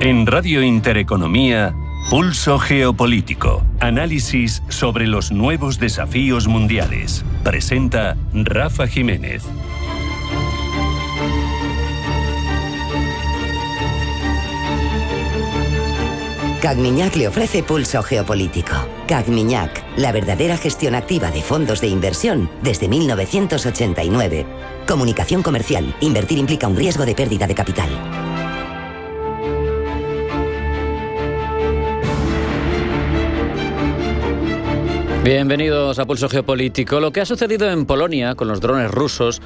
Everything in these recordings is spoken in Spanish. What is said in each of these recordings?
En Radio Intereconomía, Pulso Geopolítico. Análisis sobre los nuevos desafíos mundiales. Presenta Rafa Jiménez. CAC-Mignac le ofrece Pulso Geopolítico. CAC-Mignac, la verdadera gestión activa de fondos de inversión desde 1989. Comunicación comercial. Invertir implica un riesgo de pérdida de capital. Bienvenidos a Pulso Geopolítico. Lo que ha sucedido en Polonia con los drones rusos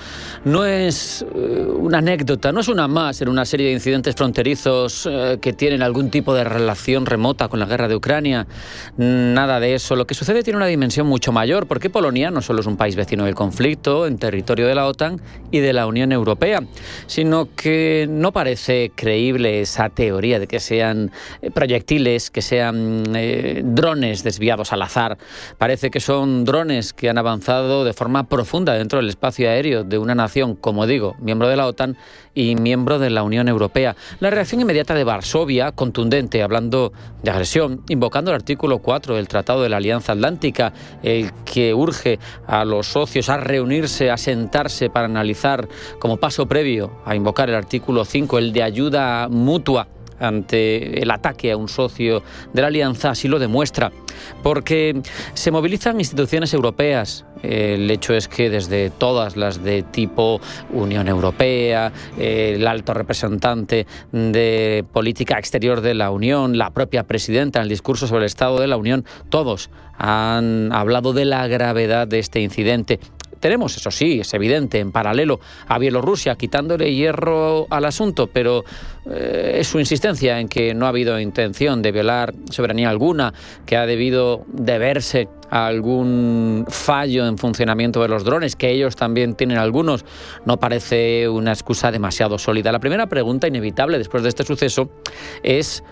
no es una anécdota, no es una más en una serie de incidentes fronterizos que tienen algún tipo de relación remota con la guerra de Ucrania. Nada de eso. Lo que sucede tiene una dimensión mucho mayor, porque Polonia no solo es un país vecino del conflicto, en territorio de la OTAN y de la Unión Europea, sino que no parece creíble esa teoría de que sean proyectiles, que sean drones desviados al azar. Parece que son drones que han avanzado de forma profunda dentro del espacio aéreo de una nación, como digo, miembro de la OTAN y miembro de la Unión Europea. La reacción inmediata de Varsovia, contundente, hablando de agresión, invocando el artículo 4 del Tratado de la Alianza Atlántica, el que urge a los socios a reunirse, a sentarse para analizar como paso previo a invocar el artículo 5, el de ayuda mutua ante el ataque a un socio de la alianza, así lo demuestra, porque se movilizan instituciones europeas. El hecho es que desde todas las de tipo Unión Europea, el alto representante de política exterior de la Unión, la propia presidenta en el discurso sobre el Estado de la Unión, todos han hablado de la gravedad de este incidente. Tenemos, eso sí, es evidente, en paralelo a Bielorrusia quitándole hierro al asunto, pero es su insistencia en que no ha habido intención de violar soberanía alguna, que ha debido deberse a algún fallo en funcionamiento de los drones, que ellos también tienen algunos, no parece una excusa demasiado sólida. La primera pregunta inevitable después de este suceso es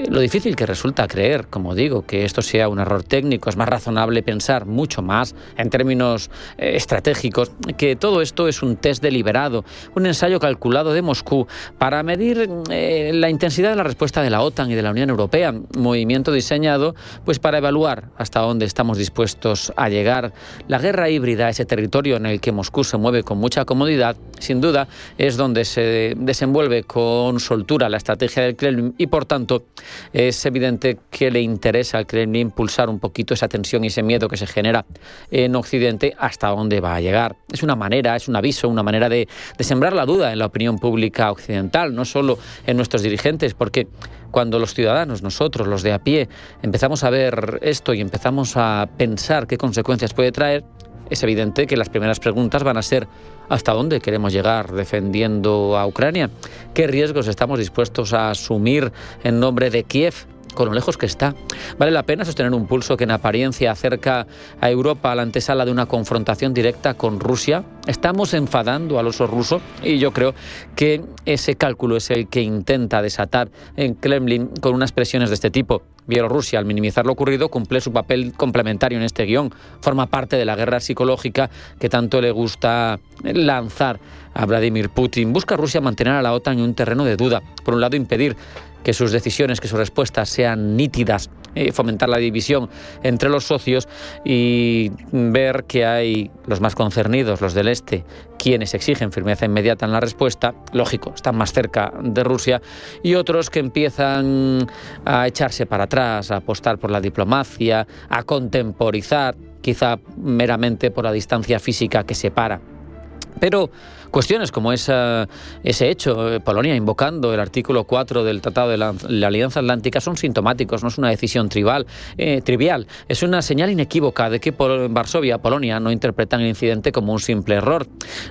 lo difícil que resulta creer, como digo, que esto sea un error técnico. Es más razonable pensar mucho más en términos estratégicos que todo esto es un test deliberado, un ensayo calculado de Moscú para medir la intensidad de la respuesta de la OTAN y de la Unión Europea, movimiento diseñado pues para evaluar hasta dónde estamos dispuestos a llegar. La guerra híbrida, ese territorio en el que Moscú se mueve con mucha comodidad, sin duda es donde se desenvuelve con soltura la estrategia del Kremlin y por tanto es evidente que le interesa al Kremlin impulsar un poquito esa tensión y ese miedo que se genera en Occidente hasta dónde va a llegar. Es una manera, es un aviso, una manera de sembrar la duda en la opinión pública occidental, no solo en nuestros dirigentes, porque cuando los ciudadanos, nosotros, los de a pie, empezamos a ver esto y empezamos a pensar qué consecuencias puede traer, es evidente que las primeras preguntas van a ser ¿hasta dónde queremos llegar defendiendo a Ucrania? ¿Qué riesgos estamos dispuestos a asumir en nombre de Kiev, con lo lejos que está? ¿Vale la pena sostener un pulso que en apariencia acerca a Europa a la antesala de una confrontación directa con Rusia? ¿Estamos enfadando al oso ruso? Y yo creo que ese cálculo es el que intenta desatar en Kremlin con unas presiones de este tipo. Bielorrusia, al minimizar lo ocurrido, cumple su papel complementario en este guión. Forma parte de la guerra psicológica que tanto le gusta lanzar a Vladimir Putin. Busca Rusia mantener a la OTAN en un terreno de duda. Por un lado, impedir que sus decisiones, que sus respuestas sean nítidas, fomentar la división entre los socios y ver que hay los más concernidos, los del este, quienes exigen firmeza inmediata en la respuesta, lógico, están más cerca de Rusia, y otros que empiezan a echarse para atrás, a apostar por la diplomacia, a contemporizar, quizá meramente por la distancia física que separa. Pero cuestiones como ese hecho, Polonia invocando el artículo 4 del Tratado de la Alianza Atlántica, son sintomáticos, no es una decisión trivial, es una señal inequívoca de que Varsovia, Polonia, no interpretan el incidente como un simple error.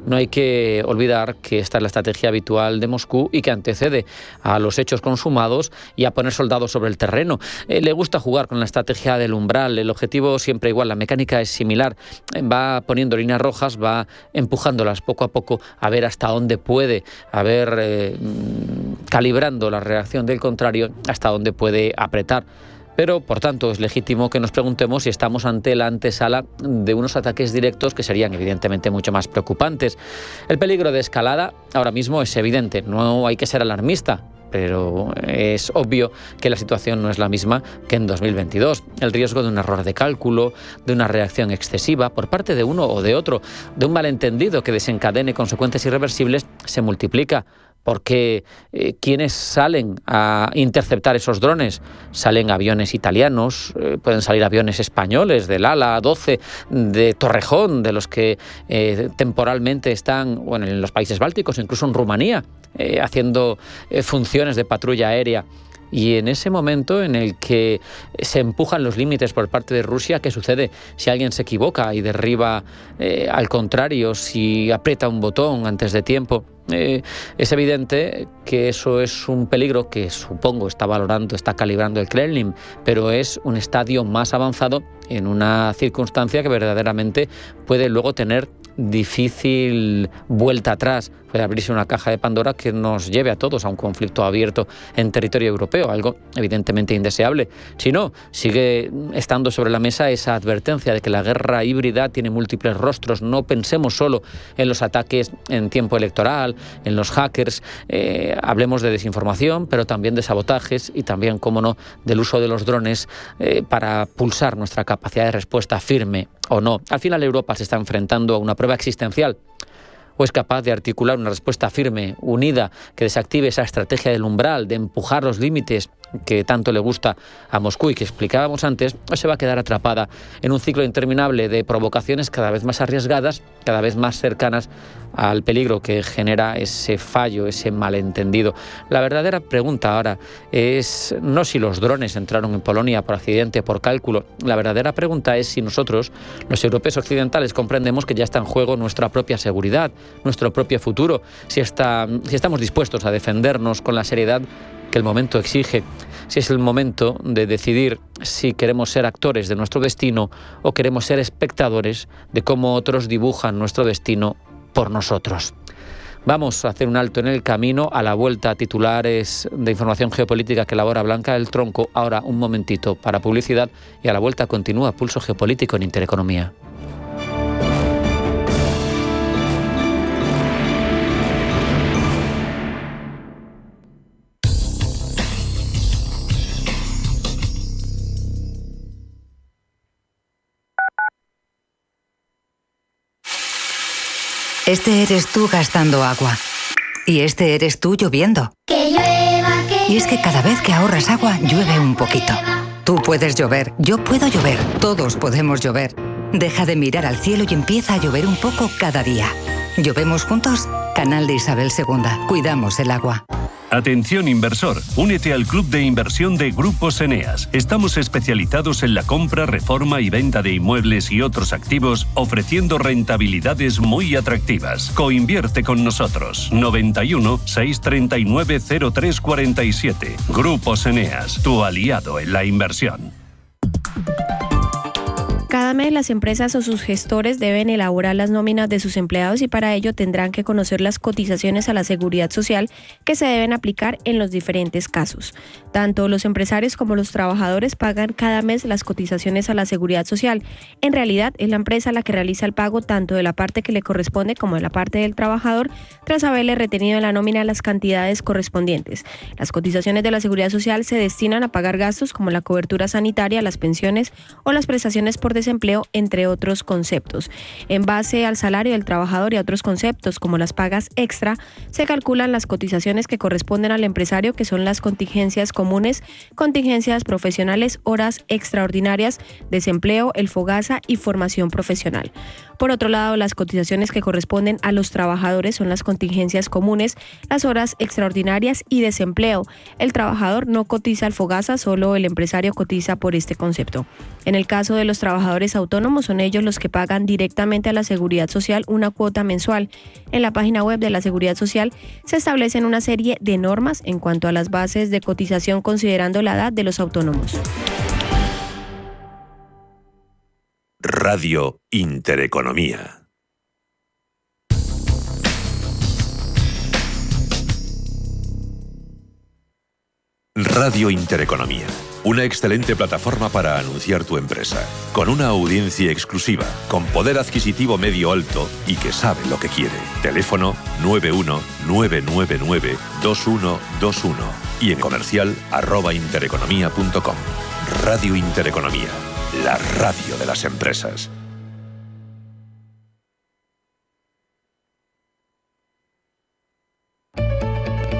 No hay que olvidar que esta es la estrategia habitual de Moscú y que antecede a los hechos consumados y a poner soldados sobre el terreno. Le gusta jugar con la estrategia del umbral, el objetivo siempre igual, la mecánica es similar, va poniendo líneas rojas, va empujándolas poco a poco a ver hasta dónde puede, a ver, calibrando la reacción del contrario, hasta dónde puede apretar. Pero, por tanto, es legítimo que nos preguntemos si estamos ante la antesala de unos ataques directos que serían evidentemente mucho más preocupantes. El peligro de escalada ahora mismo es evidente, no hay que ser alarmista. pero es obvio que la situación no es la misma que en 2022. El riesgo de un error de cálculo, de una reacción excesiva por parte de uno o de otro, de un malentendido que desencadene consecuencias irreversibles, se multiplica. Porque ¿quiénes salen a interceptar esos drones? Salen aviones italianos, pueden salir aviones españoles del ala 12 de Torrejón, de los que temporalmente están en los países bálticos, incluso en Rumanía, haciendo funciones de patrulla aérea. Y en ese momento en el que se empujan los límites por parte de Rusia, ¿qué sucede? Si alguien se equivoca y derriba al contrario, si aprieta un botón antes de tiempo, es evidente que eso es un peligro que supongo está calibrando el Kremlin, pero es un estadio más avanzado en una circunstancia que verdaderamente puede luego tener difícil vuelta atrás. Puede abrirse una caja de Pandora que nos lleve a todos a un conflicto abierto en territorio europeo, algo evidentemente indeseable. Si no, sigue estando sobre la mesa esa advertencia de que la guerra híbrida tiene múltiples rostros. No pensemos solo en los ataques en tiempo electoral, en los hackers, hablemos de desinformación, pero también de sabotajes y también, cómo no, del uso de los drones para pulsar nuestra capacidad de respuesta firme o no. Al final Europa se está enfrentando a una prueba existencial. ¿O es capaz de articular una respuesta firme, unida, que desactive esa estrategia del umbral, de empujar los límites que tanto le gusta a Moscú y que explicábamos antes, o se va a quedar atrapada en un ciclo interminable de provocaciones cada vez más arriesgadas, cada vez más cercanas al peligro que genera ese fallo, ese malentendido? La verdadera pregunta ahora es no si los drones entraron en Polonia por accidente, por cálculo. La verdadera pregunta es si nosotros, los europeos occidentales, comprendemos que ya está en juego nuestra propia seguridad, nuestro propio futuro, si estamos dispuestos a defendernos con la seriedad que el momento exige, si es el momento de decidir si queremos ser actores de nuestro destino o queremos ser espectadores de cómo otros dibujan nuestro destino por nosotros. Vamos a hacer un alto en el camino. A la vuelta, a titulares de información geopolítica que elabora Blanca del Tronco. Ahora un momentito para publicidad y a la vuelta continúa Pulso Geopolítico en Intereconomía. Este eres tú gastando agua. Y este eres tú lloviendo. Que llueva, que y es que cada vez que ahorras agua, llueve un poquito. Tú puedes llover, yo puedo llover, todos podemos llover. Deja de mirar al cielo y empieza a llover un poco cada día. ¿Llovemos juntos? Canal de Isabel II. Cuidamos el agua. Atención inversor, únete al club de inversión de Grupos Eneas. Estamos especializados en la compra, reforma y venta de inmuebles y otros activos, ofreciendo rentabilidades muy atractivas. Coinvierte con nosotros. 91 639 0347. Grupos Eneas, tu aliado en la inversión. Cada mes las empresas o sus gestores deben elaborar las nóminas de sus empleados y para ello tendrán que conocer las cotizaciones a la Seguridad Social que se deben aplicar en los diferentes casos. Tanto los empresarios como los trabajadores pagan cada mes las cotizaciones a la Seguridad Social. En realidad es la empresa la que realiza el pago tanto de la parte que le corresponde como de la parte del trabajador tras haberle retenido en la nómina las cantidades correspondientes. Las cotizaciones de la Seguridad Social se destinan a pagar gastos como la cobertura sanitaria, las pensiones o las prestaciones por desempleo, entre otros conceptos. En base al salario del trabajador y a otros conceptos como las pagas extra, se calculan las cotizaciones que corresponden al empresario, que son las contingencias comunes, contingencias profesionales, horas extraordinarias, desempleo, el FOGASA y formación profesional. Por otro lado, las cotizaciones que corresponden a los trabajadores son las contingencias comunes, las horas extraordinarias y desempleo. El trabajador no cotiza al FOGASA, solo el empresario cotiza por este concepto. En el caso de los trabajadores autónomos, son ellos los que pagan directamente a la Seguridad Social una cuota mensual. En la página web de la Seguridad Social se establecen una serie de normas en cuanto a las bases de cotización considerando la edad de los autónomos. Radio Intereconomía. Radio Intereconomía, una excelente plataforma para anunciar tu empresa, con una audiencia exclusiva, con poder adquisitivo medio alto y que sabe lo que quiere. Teléfono 91 999 2121. y en comercial @intereconomía.com. Radio Intereconomía, la radio de las empresas.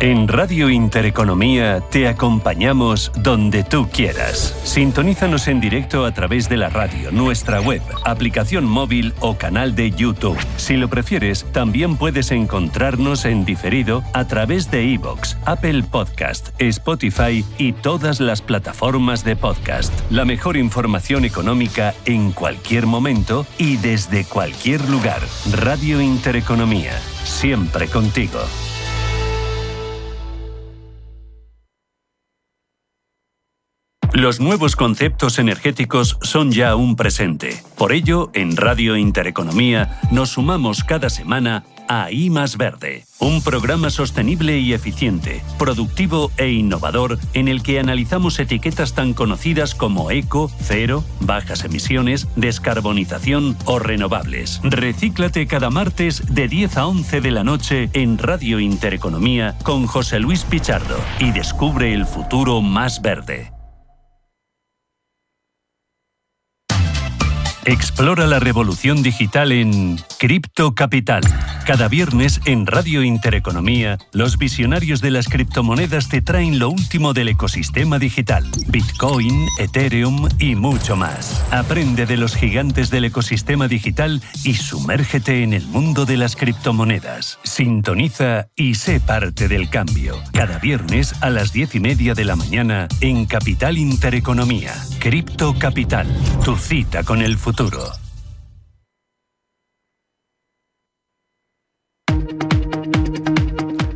En Radio Intereconomía te acompañamos donde tú quieras. Sintonízanos en directo a través de la radio, nuestra web, aplicación móvil o canal de YouTube. Si lo prefieres, también puedes encontrarnos en diferido a través de iVoox, Apple Podcast, Spotify y todas las plataformas de podcast. La mejor información económica en cualquier momento y desde cualquier lugar. Radio Intereconomía, siempre contigo. Los nuevos conceptos energéticos son ya un presente. Por ello, en Radio Intereconomía nos sumamos cada semana a I+Verde, un programa sostenible y eficiente, productivo e innovador en el que analizamos etiquetas tan conocidas como eco, cero, bajas emisiones, descarbonización o renovables. Recíclate cada martes de 10 a 11 de la noche en Radio Intereconomía con José Luis Pichardo y descubre el futuro más verde. Explora la revolución digital en Cripto Capital. Cada viernes en Radio Intereconomía, los visionarios de las criptomonedas te traen lo último del ecosistema digital. Bitcoin, Ethereum y mucho más. Aprende de los gigantes del ecosistema digital y sumérgete en el mundo de las criptomonedas. Sintoniza y sé parte del cambio. Cada viernes a las 10:30 de la mañana en Capital Intereconomía. Cripto Capital, tu cita con el futuro.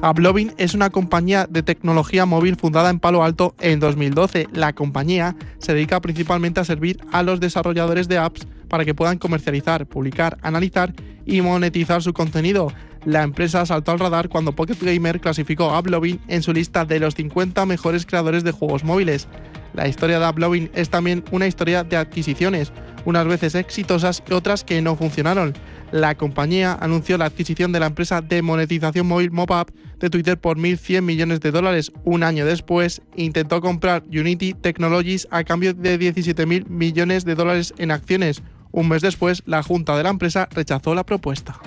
AppLovin es una compañía de tecnología móvil fundada en Palo Alto en 2012. La compañía se dedica principalmente a servir a los desarrolladores de apps para que puedan comercializar, publicar, analizar y monetizar su contenido. La empresa saltó al radar cuando Pocket Gamer clasificó a AppLovin en su lista de los 50 mejores creadores de juegos móviles. La historia de AppLovin es también una historia de adquisiciones, unas veces exitosas y otras que no funcionaron. La compañía anunció la adquisición de la empresa de monetización móvil MoPub de Twitter por $1.100 millones. Un año después, intentó comprar Unity Technologies a cambio de $17.000 millones en acciones. Un mes después, la junta de la empresa rechazó la propuesta.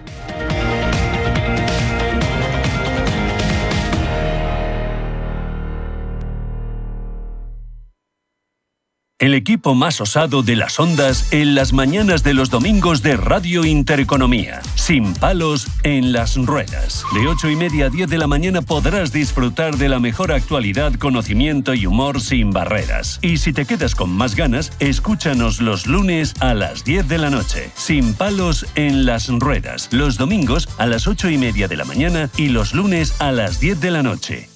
El equipo más osado de las ondas en las mañanas de los domingos de Radio Intereconomía. Sin palos en las ruedas. De 8:30 a 10 de la mañana podrás disfrutar de la mejor actualidad, conocimiento y humor sin barreras. Y si te quedas con más ganas, escúchanos los lunes a las 10 de la noche. Sin palos en las ruedas. Los domingos a las 8:30 de la mañana y los lunes a las 10 de la noche.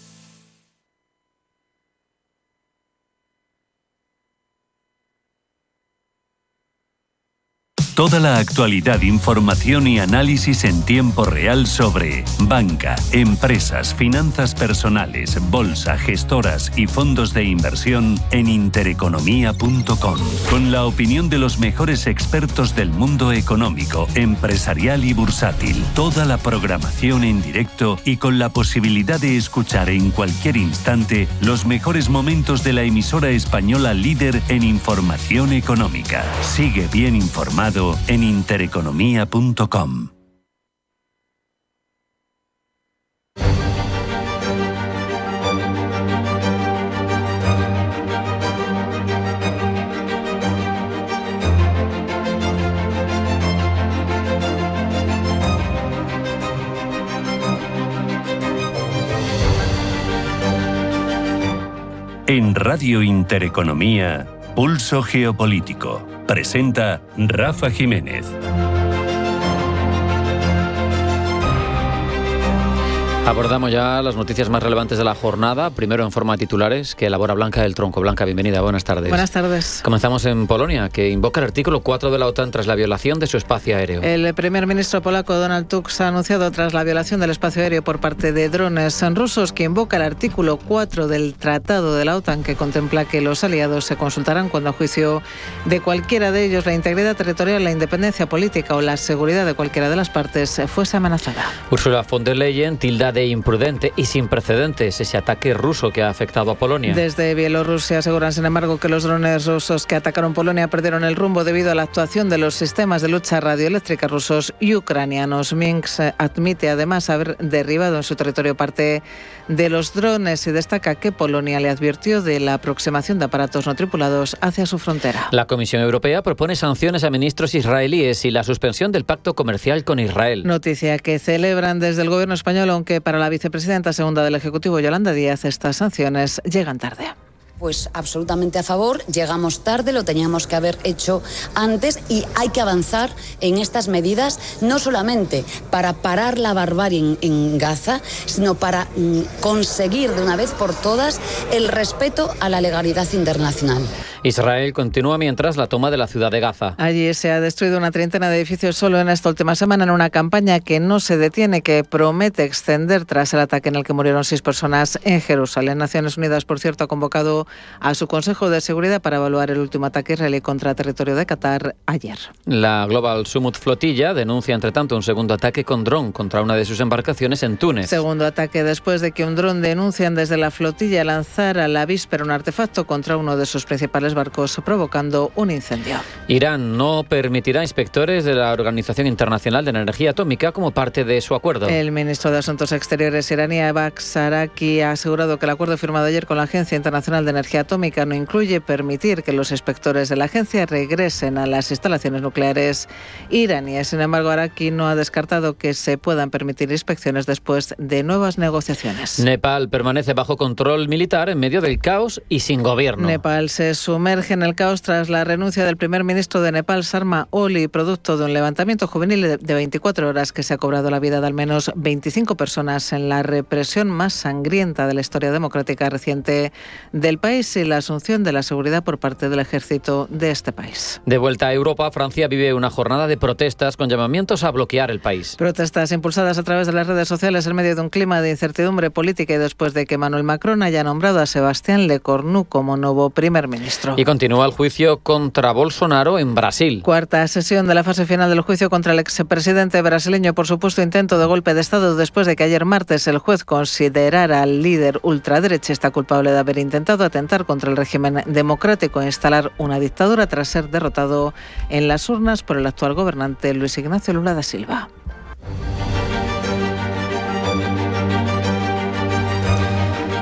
Toda la actualidad, información y análisis en tiempo real sobre banca, empresas, finanzas personales, bolsa, gestoras y fondos de inversión en intereconomía.com. Con la opinión de los mejores expertos del mundo económico, empresarial y bursátil. Toda la programación en directo y con la posibilidad de escuchar en cualquier instante los mejores momentos de la emisora española líder en información económica. Sigue bien informado en intereconomía.com. En Radio Intereconomía, Pulso Geopolítico. Presenta Rafa Jiménez. Abordamos ya las noticias más relevantes de la jornada, primero en forma de titulares que elabora Blanca del Tronco. Blanca, bienvenida, buenas tardes. Buenas tardes. Comenzamos en Polonia, que invoca el artículo 4 de la OTAN tras la violación de su espacio aéreo. El primer ministro polaco Donald Tusk ha anunciado tras la violación del espacio aéreo por parte de drones rusos que invoca el artículo 4 del Tratado de la OTAN, que contempla que los aliados se consultarán cuando a juicio de cualquiera de ellos la integridad territorial, la independencia política o la seguridad de cualquiera de las partes fuese amenazada. Ursula von der Leyen tilda de imprudente y sin precedentes ese ataque ruso que ha afectado a Polonia. Desde Bielorrusia aseguran, sin embargo, que los drones rusos que atacaron Polonia perdieron el rumbo debido a la actuación de los sistemas de lucha radioeléctrica rusos y ucranianos. Minsk admite además haber derribado en su territorio parte de los drones y destaca que Polonia le advirtió de la aproximación de aparatos no tripulados hacia su frontera. La Comisión Europea propone sanciones a ministros israelíes y la suspensión del pacto comercial con Israel. Noticia que celebran desde el gobierno español, aunque para la vicepresidenta segunda del Ejecutivo, Yolanda Díaz, estas sanciones llegan tarde. Pues absolutamente a favor, llegamos tarde, lo teníamos que haber hecho antes y hay que avanzar en estas medidas, no solamente para parar la barbarie en Gaza, sino para conseguir de una vez por todas el respeto a la legalidad internacional. Israel continúa mientras la toma de la ciudad de Gaza. Allí se ha destruido una treintena de edificios solo en esta última semana en una campaña que no se detiene, que promete extender tras el ataque en el que murieron 6 personas en Jerusalén. Naciones Unidas, por cierto, ha convocado a su Consejo de Seguridad para evaluar el último ataque israelí contra territorio de Qatar ayer. La Global Summit Flotilla denuncia, entre tanto, un segundo ataque con dron contra una de sus embarcaciones en Túnez. Segundo ataque después de que un dron, denuncian desde la flotilla, lanzara a la víspera un artefacto contra uno de sus principales barcos, provocando un incendio. Irán no permitirá inspectores de la Organización Internacional de Energía Atómica como parte de su acuerdo. El ministro de Asuntos Exteriores iraní, Abbas Araqi, ha asegurado que el acuerdo firmado ayer con la Agencia Internacional de Energía Atómica no incluye permitir que los inspectores de la agencia regresen a las instalaciones nucleares iraníes. Sin embargo, Araqi no ha descartado que se puedan permitir inspecciones después de nuevas negociaciones. Nepal permanece bajo control militar en medio del caos y sin gobierno. Nepal se sumerge en el caos tras la renuncia del primer ministro de Nepal, Sharma Oli, producto de un levantamiento juvenil de 24 horas que se ha cobrado la vida de al menos 25 personas en la represión más sangrienta de la historia democrática reciente del país y la asunción de la seguridad por parte del ejército de este país. De vuelta a Europa, Francia vive una jornada de protestas con llamamientos a bloquear el país. Protestas impulsadas a través de las redes sociales en medio de un clima de incertidumbre política y después de que Emmanuel Macron haya nombrado a Sebastián Lecornu como nuevo primer ministro. Y continúa el juicio contra Bolsonaro en Brasil. Cuarta sesión de la fase final del juicio contra el expresidente brasileño por supuesto intento de golpe de Estado después de que ayer martes el juez considerara al líder ultraderechista culpable de haber intentado atentar contra el régimen democrático e instalar una dictadura tras ser derrotado en las urnas por el actual gobernante Luis Ignacio Lula da Silva.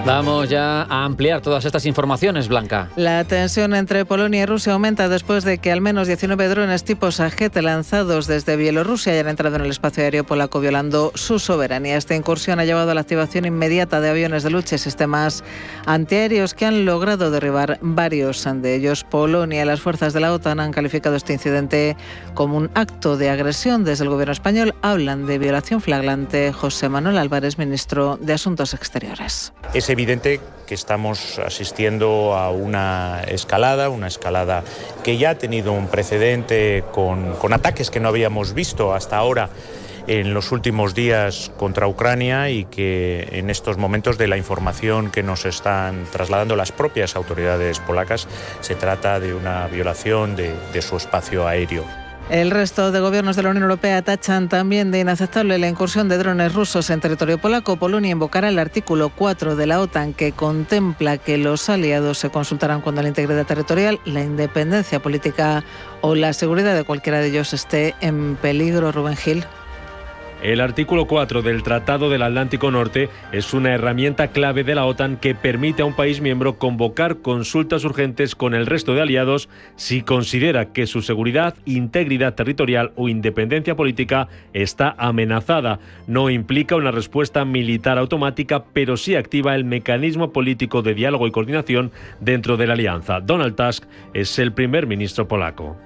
Vamos ya a ampliar todas estas informaciones, Blanca. La tensión entre Polonia y Rusia aumenta después de que al menos 19 drones tipo Shahed lanzados desde Bielorrusia hayan entrado en el espacio aéreo polaco violando su soberanía. Esta incursión ha llevado a la activación inmediata de aviones de lucha y sistemas antiaéreos que han logrado derribar varios de ellos. Polonia y las fuerzas de la OTAN han calificado este incidente como un acto de agresión. Desde el gobierno español hablan de violación flagrante. José Manuel Álvarez, ministro de Asuntos Exteriores. Es evidente que estamos asistiendo a una escalada que ya ha tenido un precedente con ataques que no habíamos visto hasta ahora en los últimos días contra Ucrania y que en estos momentos, de la información que nos están trasladando las propias autoridades polacas, se trata de una violación de su espacio aéreo. El resto de gobiernos de la Unión Europea tachan también de inaceptable la incursión de drones rusos en territorio polaco. Polonia invocará el artículo 4 de la OTAN que contempla que los aliados se consultarán cuando la integridad territorial, la independencia política o la seguridad de cualquiera de ellos esté en peligro. Rubén Gil. El artículo 4 del Tratado del Atlántico Norte es una herramienta clave de la OTAN que permite a un país miembro convocar consultas urgentes con el resto de aliados si considera que su seguridad, integridad territorial o independencia política está amenazada. No implica una respuesta militar automática, pero sí activa el mecanismo político de diálogo y coordinación dentro de la alianza. Donald Tusk es el primer ministro polaco.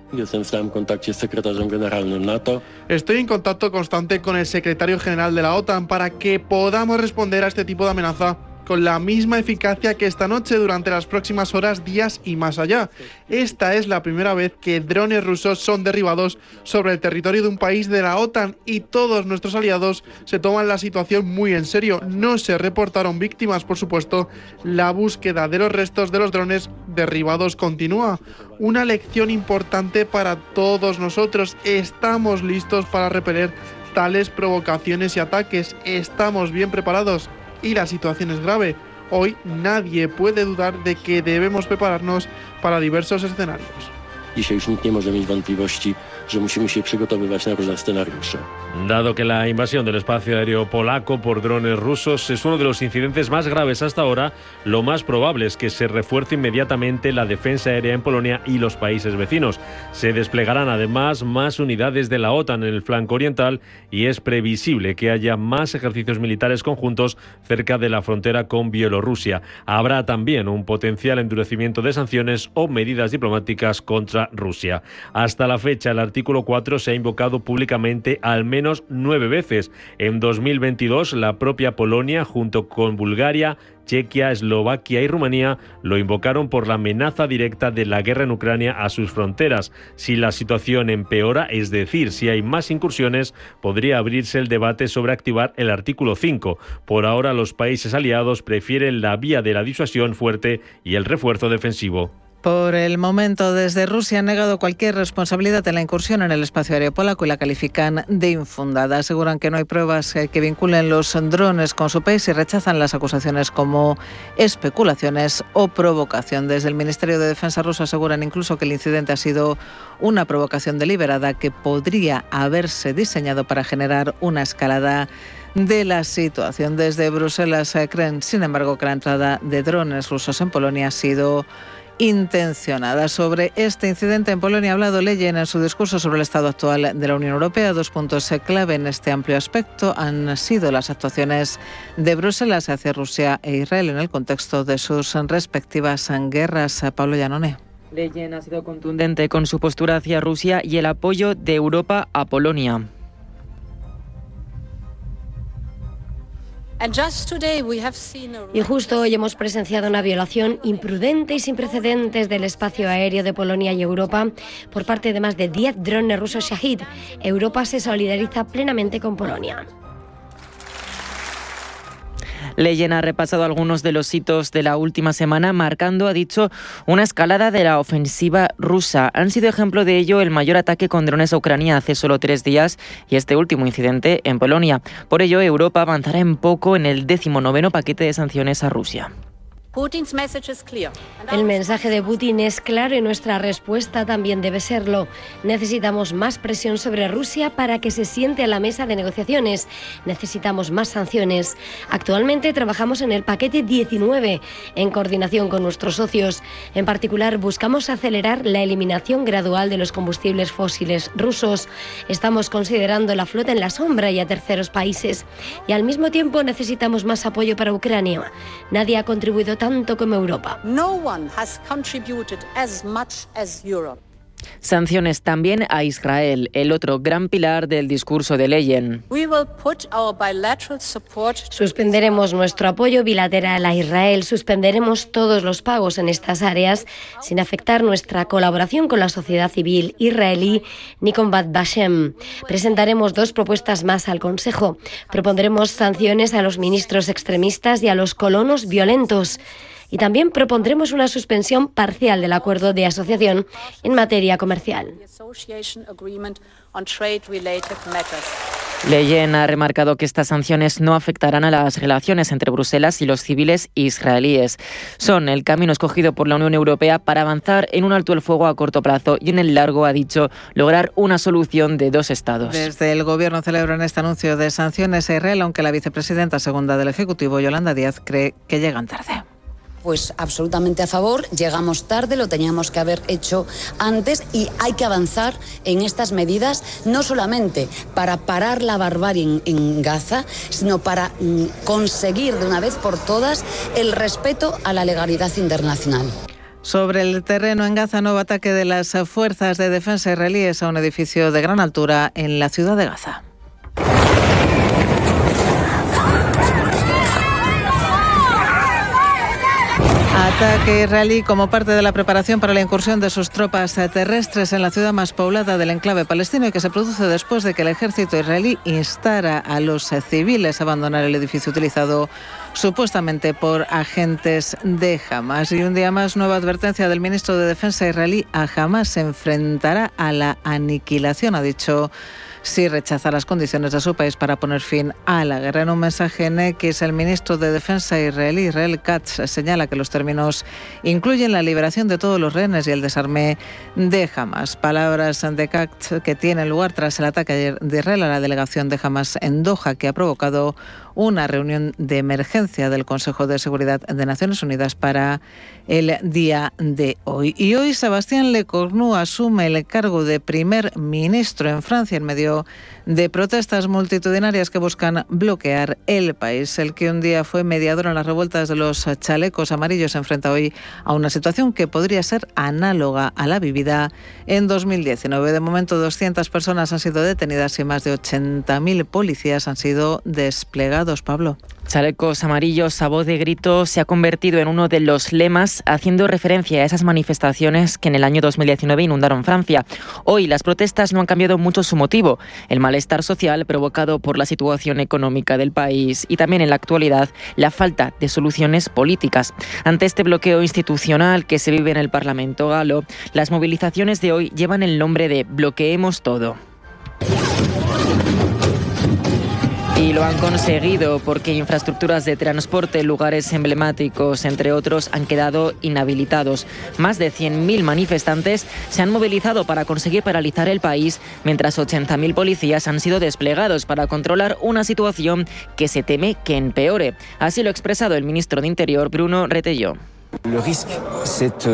Estoy en contacto constante con el secretario general de la OTAN para que podamos responder a este tipo de amenaza con la misma eficacia que esta noche durante las próximas horas, días y más allá. Esta es la primera vez que drones rusos son derribados sobre el territorio de un país de la OTAN y todos nuestros aliados se toman la situación muy en serio. No se reportaron víctimas, por supuesto. La búsqueda de los restos de los drones derribados continúa. Una lección importante para todos nosotros. Estamos listos para repeler tales provocaciones y ataques. Estamos bien preparados y la situación es grave. Hoy nadie puede dudar de que debemos prepararnos para diversos escenarios. Dzisiaj już nikt nie może mieć wątpliwości, że musimy się przygotowywać na różne scenariusze. Dado que la invasión del espacio aéreo polaco por drones rusos es uno de los incidentes más graves hasta ahora, lo más probable es que se refuerce inmediatamente la defensa aérea en Polonia y los países vecinos. Se desplegarán además más unidades de la OTAN en el flanco oriental y es previsible que haya más ejercicios militares conjuntos cerca de la frontera con Bielorrusia. Habrá también un potencial endurecimiento de sanciones o medidas diplomáticas contra Rusia. Hasta la fecha, el artículo 4 se ha invocado públicamente al menos 9 veces. En 2022, la propia Polonia, junto con Bulgaria, Chequia, Eslovaquia y Rumanía, lo invocaron por la amenaza directa de la guerra en Ucrania a sus fronteras. Si la situación empeora, es decir, si hay más incursiones, podría abrirse el debate sobre activar el artículo 5. Por ahora, los países aliados prefieren la vía de la disuasión fuerte y el refuerzo defensivo. Por el momento, desde Rusia han negado cualquier responsabilidad en la incursión en el espacio aéreo polaco y la califican de infundada. Aseguran que no hay pruebas que vinculen los drones con su país y rechazan las acusaciones como especulaciones o provocación. Desde el Ministerio de Defensa ruso aseguran incluso que el incidente ha sido una provocación deliberada que podría haberse diseñado para generar una escalada de la situación. Desde Bruselas creen, sin embargo, que la entrada de drones rusos en Polonia ha sido intencionada. Sobre este incidente en Polonia ha hablado Leyen en su discurso sobre el estado actual de la Unión Europea. 2 puntos clave en este amplio aspecto han sido las actuaciones de Bruselas hacia Rusia e Israel en el contexto de sus respectivas guerras. Pablo Llanone. Leyen ha sido contundente con su postura hacia Rusia y el apoyo de Europa a Polonia. Y justo hoy hemos presenciado una violación imprudente y sin precedentes del espacio aéreo de Polonia y Europa por parte de más de 10 drones rusos Shahid. Europa se solidariza plenamente con Polonia. Leyen ha repasado algunos de los hitos de la última semana, marcando, ha dicho, una escalada de la ofensiva rusa. Han sido ejemplo de ello el mayor ataque con drones a Ucrania hace solo 3 días y este último incidente en Polonia. Por ello, Europa avanzará en poco en el 19º paquete de sanciones a Rusia. El mensaje de Putin es claro y nuestra respuesta también debe serlo. Necesitamos más presión sobre Rusia para que se siente a la mesa de negociaciones. Necesitamos más sanciones. Actualmente trabajamos en el paquete 19, en coordinación con nuestros socios. En particular, buscamos acelerar la eliminación gradual de los combustibles fósiles rusos. Estamos considerando la flota en la sombra y a terceros países. Y al mismo tiempo necesitamos más apoyo para Ucrania. Nadie ha contribuido tanto como Europa. No one has contributed as much as Europe. Sanciones también a Israel, el otro gran pilar del discurso de Leyen. Suspenderemos nuestro apoyo bilateral a Israel, suspenderemos todos los pagos en estas áreas sin afectar nuestra colaboración con la sociedad civil israelí ni con Yad Vashem. Presentaremos 2 propuestas más al Consejo. Propondremos sanciones a los ministros extremistas y a los colonos violentos. Y también propondremos una suspensión parcial del acuerdo de asociación en materia comercial. Leyen ha remarcado que estas sanciones no afectarán a las relaciones entre Bruselas y los civiles israelíes. Son el camino escogido por la Unión Europea para avanzar en un alto el fuego a corto plazo y en el largo, ha dicho, lograr una solución de 2 estados. Desde el Gobierno celebran este anuncio de sanciones a Israel, aunque la vicepresidenta segunda del Ejecutivo, Yolanda Díaz, cree que llegan tarde. Pues absolutamente a favor, llegamos tarde, lo teníamos que haber hecho antes y hay que avanzar en estas medidas, no solamente para parar la barbarie en Gaza, sino para conseguir de una vez por todas el respeto a la legalidad internacional. Sobre el terreno en Gaza, nuevo ataque de las fuerzas de defensa israelíes a un edificio de gran altura en la ciudad de Gaza. Ataque israelí como parte de la preparación para la incursión de sus tropas terrestres en la ciudad más poblada del enclave palestino y que se produce después de que el ejército israelí instara a los civiles a abandonar el edificio utilizado supuestamente por agentes de Hamas. Y un día más, nueva advertencia del ministro de Defensa israelí: a Hamas se enfrentará a la aniquilación, ha dicho, si rechaza las condiciones de su país para poner fin a la guerra. En un mensaje en X, el ministro de Defensa israelí, Israel Katz, señala que los términos incluyen la liberación de todos los rehenes y el desarme de Hamas. Palabras de Katz que tienen lugar tras el ataque ayer de Israel a la delegación de Hamas en Doha, que ha provocado una reunión de emergencia del Consejo de Seguridad de Naciones Unidas para el día de hoy. Y hoy Sébastien Lecornu asume el cargo de primer ministro en Francia en medio de protestas multitudinarias que buscan bloquear el país. El que un día fue mediador en las revueltas de los chalecos amarillos se enfrenta hoy a una situación que podría ser análoga a la vivida en 2019. De momento, 200 personas han sido detenidas y más de 80.000 policías han sido desplegados. Pablo. Chalecos amarillos a voz de grito se ha convertido en uno de los lemas, haciendo referencia a esas manifestaciones que en el año 2019 inundaron Francia. Hoy las protestas no han cambiado mucho su motivo: el malestar social provocado por la situación económica del país y también en la actualidad la falta de soluciones políticas. Ante este bloqueo institucional que se vive en el Parlamento galo, las movilizaciones de hoy llevan el nombre de Bloqueemos Todo. Y lo han conseguido porque infraestructuras de transporte, lugares emblemáticos, entre otros, han quedado inhabilitados. Más de 100.000 manifestantes se han movilizado para conseguir paralizar el país, mientras 80.000 policías han sido desplegados para controlar una situación que se teme que empeore. Así lo ha expresado el ministro de Interior, Bruno Retailleau. Le risque, c'est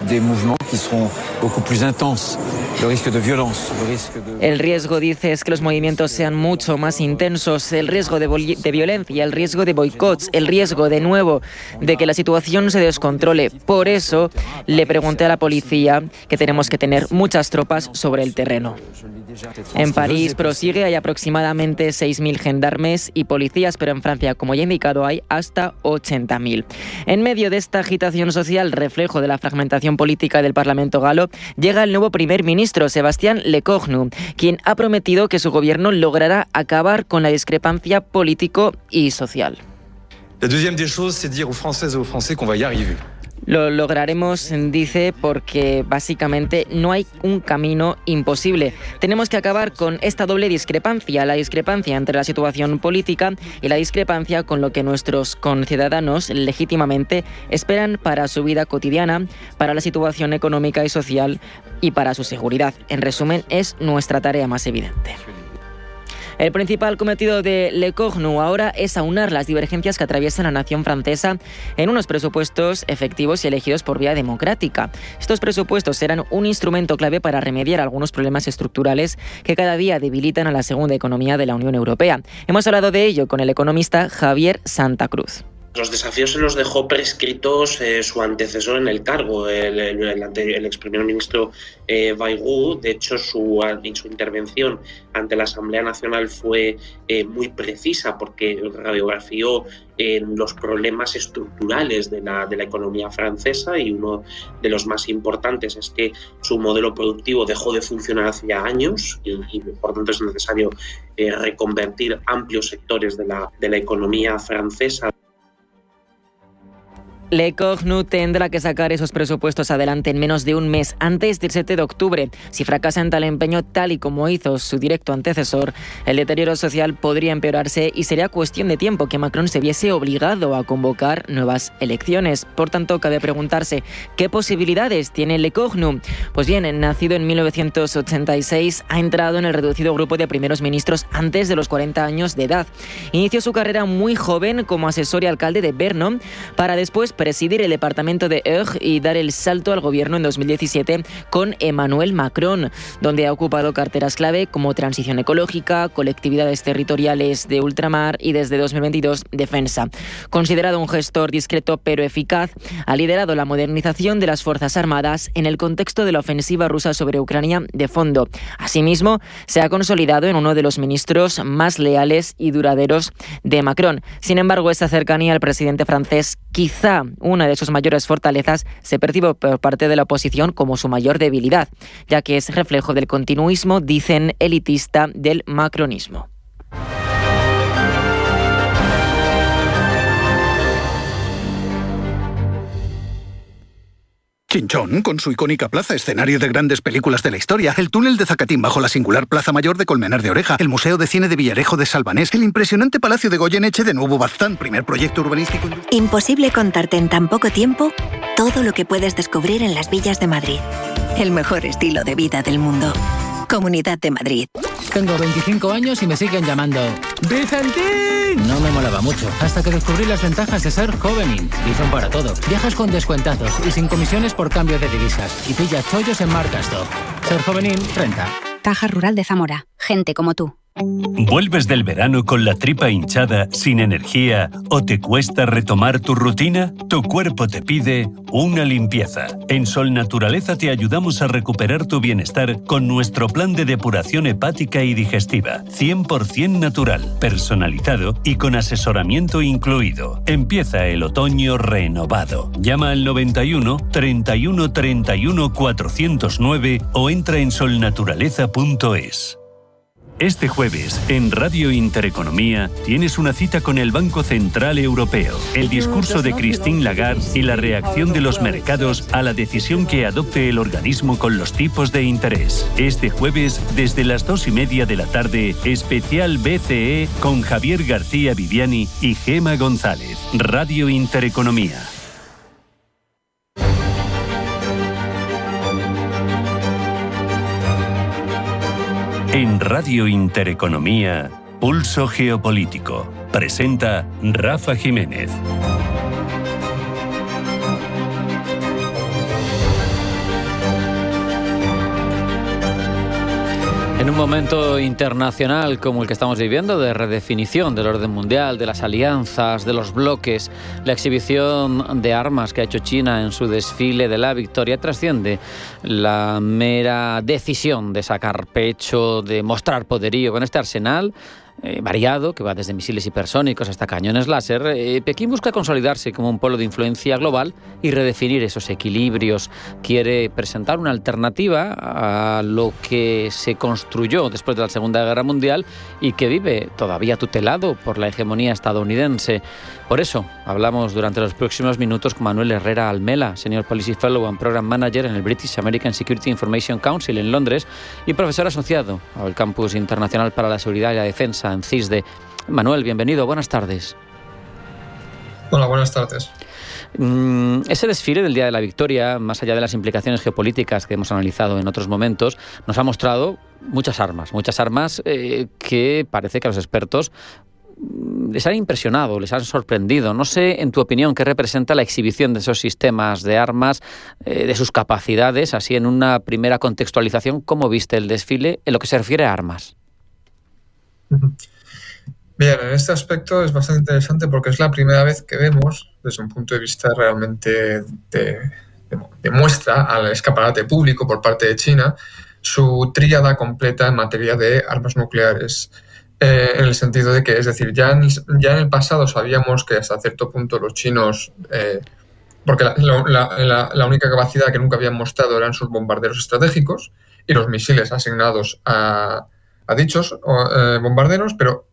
des mouvements qui seront beaucoup plus intenses. Le risque de violence, le risque de... El riesgo, dice, es que los movimientos sean mucho más intensos, el riesgo de violencia, el riesgo de boicots, el riesgo, de nuevo, de que la situación se descontrole. Por eso le pregunté a la policía que tenemos que tener muchas tropas sobre el terreno. En París prosigue, hay aproximadamente 6.000 gendarmes y policías, pero en Francia, como ya he indicado, hay hasta 80.000. En medio de esta agitación social, reflejo de la fragmentación política del Parlamento galo, llega el nuevo primer ministro, Sébastien Lecornu, quien ha prometido que su gobierno logrará acabar con la discrepancia político y social. La deuxième des choses, c'est dire aux Françaises et aux Français qu'on va y arriver. Lo lograremos, dice, porque básicamente no hay un camino imposible. Tenemos que acabar con esta doble discrepancia, la discrepancia entre la situación política y la discrepancia con lo que nuestros conciudadanos legítimamente esperan para su vida cotidiana, para la situación económica y social y para su seguridad. En resumen, es nuestra tarea más evidente. El principal cometido de Lecornu ahora es aunar las divergencias que atraviesan la nación francesa en unos presupuestos efectivos y elegidos por vía democrática. Estos presupuestos serán un instrumento clave para remediar algunos problemas estructurales que cada día debilitan a la segunda economía de la Unión Europea. Hemos hablado de ello con el economista Javier Santacruz. Los desafíos se los dejó prescritos su antecesor en el cargo, el ex primer ministro Bayrou. De hecho, su intervención ante la Asamblea Nacional fue muy precisa, porque radiografió los problemas estructurales de la economía francesa, y uno de los más importantes es que su modelo productivo dejó de funcionar hace ya años y por tanto es necesario reconvertir amplios sectores de la economía francesa. Lecornu tendrá que sacar esos presupuestos adelante en menos de un mes, antes del 7 de octubre. Si fracasa en tal empeño, tal y como hizo su directo antecesor, el deterioro social podría empeorarse y sería cuestión de tiempo que Macron se viese obligado a convocar nuevas elecciones. Por tanto, cabe preguntarse, ¿qué posibilidades tiene Lecornu? Pues bien, nacido en 1986, ha entrado en el reducido grupo de primeros ministros antes de los 40 años de edad. Inició su carrera muy joven como asesor y alcalde de Brno, para después presidir el departamento de Eure y dar el salto al gobierno en 2017 con Emmanuel Macron, donde ha ocupado carteras clave como transición ecológica, colectividades territoriales de ultramar y desde 2022 defensa. Considerado un gestor discreto pero eficaz, ha liderado la modernización de las Fuerzas Armadas en el contexto de la ofensiva rusa sobre Ucrania de fondo. Asimismo, se ha consolidado en uno de los ministros más leales y duraderos de Macron. Sin embargo, esta cercanía al presidente francés, quizá una de sus mayores fortalezas, se percibe por parte de la oposición como su mayor debilidad, ya que es reflejo del continuismo, dicen, elitista del macronismo. Chinchón, con su icónica plaza, escenario de grandes películas de la historia, el túnel de Zacatín bajo la singular Plaza Mayor de Colmenar de Oreja, el Museo de Cine de Villarejo de Salvanés, el impresionante Palacio de Goyeneche de Nuevo Baztán, primer proyecto urbanístico... Imposible contarte en tan poco tiempo todo lo que puedes descubrir en las villas de Madrid. El mejor estilo de vida del mundo. Comunidad de Madrid. Tengo 25 años y me siguen llamando ¡Vicentín! No me molaba mucho, hasta que descubrí las ventajas de ser Jovenin. Bizum para todo. Viajas con descuentazos y sin comisiones por cambio de divisas. Y pillas chollos en Marcasto. Ser Jovenin renta. Caja Rural de Zamora. Gente como tú. ¿Vuelves del verano con la tripa hinchada, sin energía o te cuesta retomar tu rutina? Tu cuerpo te pide una limpieza. En Sol Naturaleza te ayudamos a recuperar tu bienestar con nuestro plan de depuración hepática y digestiva. 100% natural, personalizado y con asesoramiento incluido. Empieza el otoño renovado. Llama al 91 31 31 409 o entra en solnaturaleza.es. Este jueves, en Radio Intereconomía, tienes una cita con el Banco Central Europeo, el discurso de Christine Lagarde y la reacción de los mercados a la decisión que adopte el organismo con los tipos de interés. Este jueves, desde las 2:30 de la tarde, especial BCE con Javier García Viviani y Gema González. Radio Intereconomía. En Radio Intereconomía, Pulso Geopolítico. Presenta Rafa Jiménez. En un momento internacional como el que estamos viviendo, de redefinición del orden mundial, de las alianzas, de los bloques, la exhibición de armas que ha hecho China en su desfile de la victoria trasciende la mera decisión de sacar pecho, de mostrar poderío con este arsenal variado, que va desde misiles hipersónicos hasta cañones láser. Pekín busca consolidarse como un polo de influencia global y redefinir esos equilibrios. Quiere presentar una alternativa a lo que se construyó después de la Segunda Guerra Mundial y que vive todavía tutelado por la hegemonía estadounidense. Por eso hablamos durante los próximos minutos con Manuel Herrera Almela, Senior Policy Fellow and Program Manager en el British American Security Information Council en Londres y profesor asociado al Campus Internacional para la Seguridad y la Defensa en CISDE. Manuel, bienvenido, buenas tardes. Hola, buenas tardes. Ese desfile del Día de la Victoria, más allá de las implicaciones geopolíticas que hemos analizado en otros momentos, nos ha mostrado muchas armas que parece que a los expertos les han impresionado, les han sorprendido. No sé, en tu opinión, qué representa la exhibición de esos sistemas de armas, de sus capacidades, así en una primera contextualización, ¿cómo viste el desfile en lo que se refiere a armas? Bien, en este aspecto es bastante interesante porque es la primera vez que vemos, desde un punto de vista realmente de muestra al escaparate público por parte de China, su tríada completa en materia de armas nucleares. En el sentido de que, es decir, ya en el pasado sabíamos que hasta cierto punto los chinos, porque la única capacidad que nunca habían mostrado eran sus bombarderos estratégicos y los misiles asignados a dichos bombarderos, pero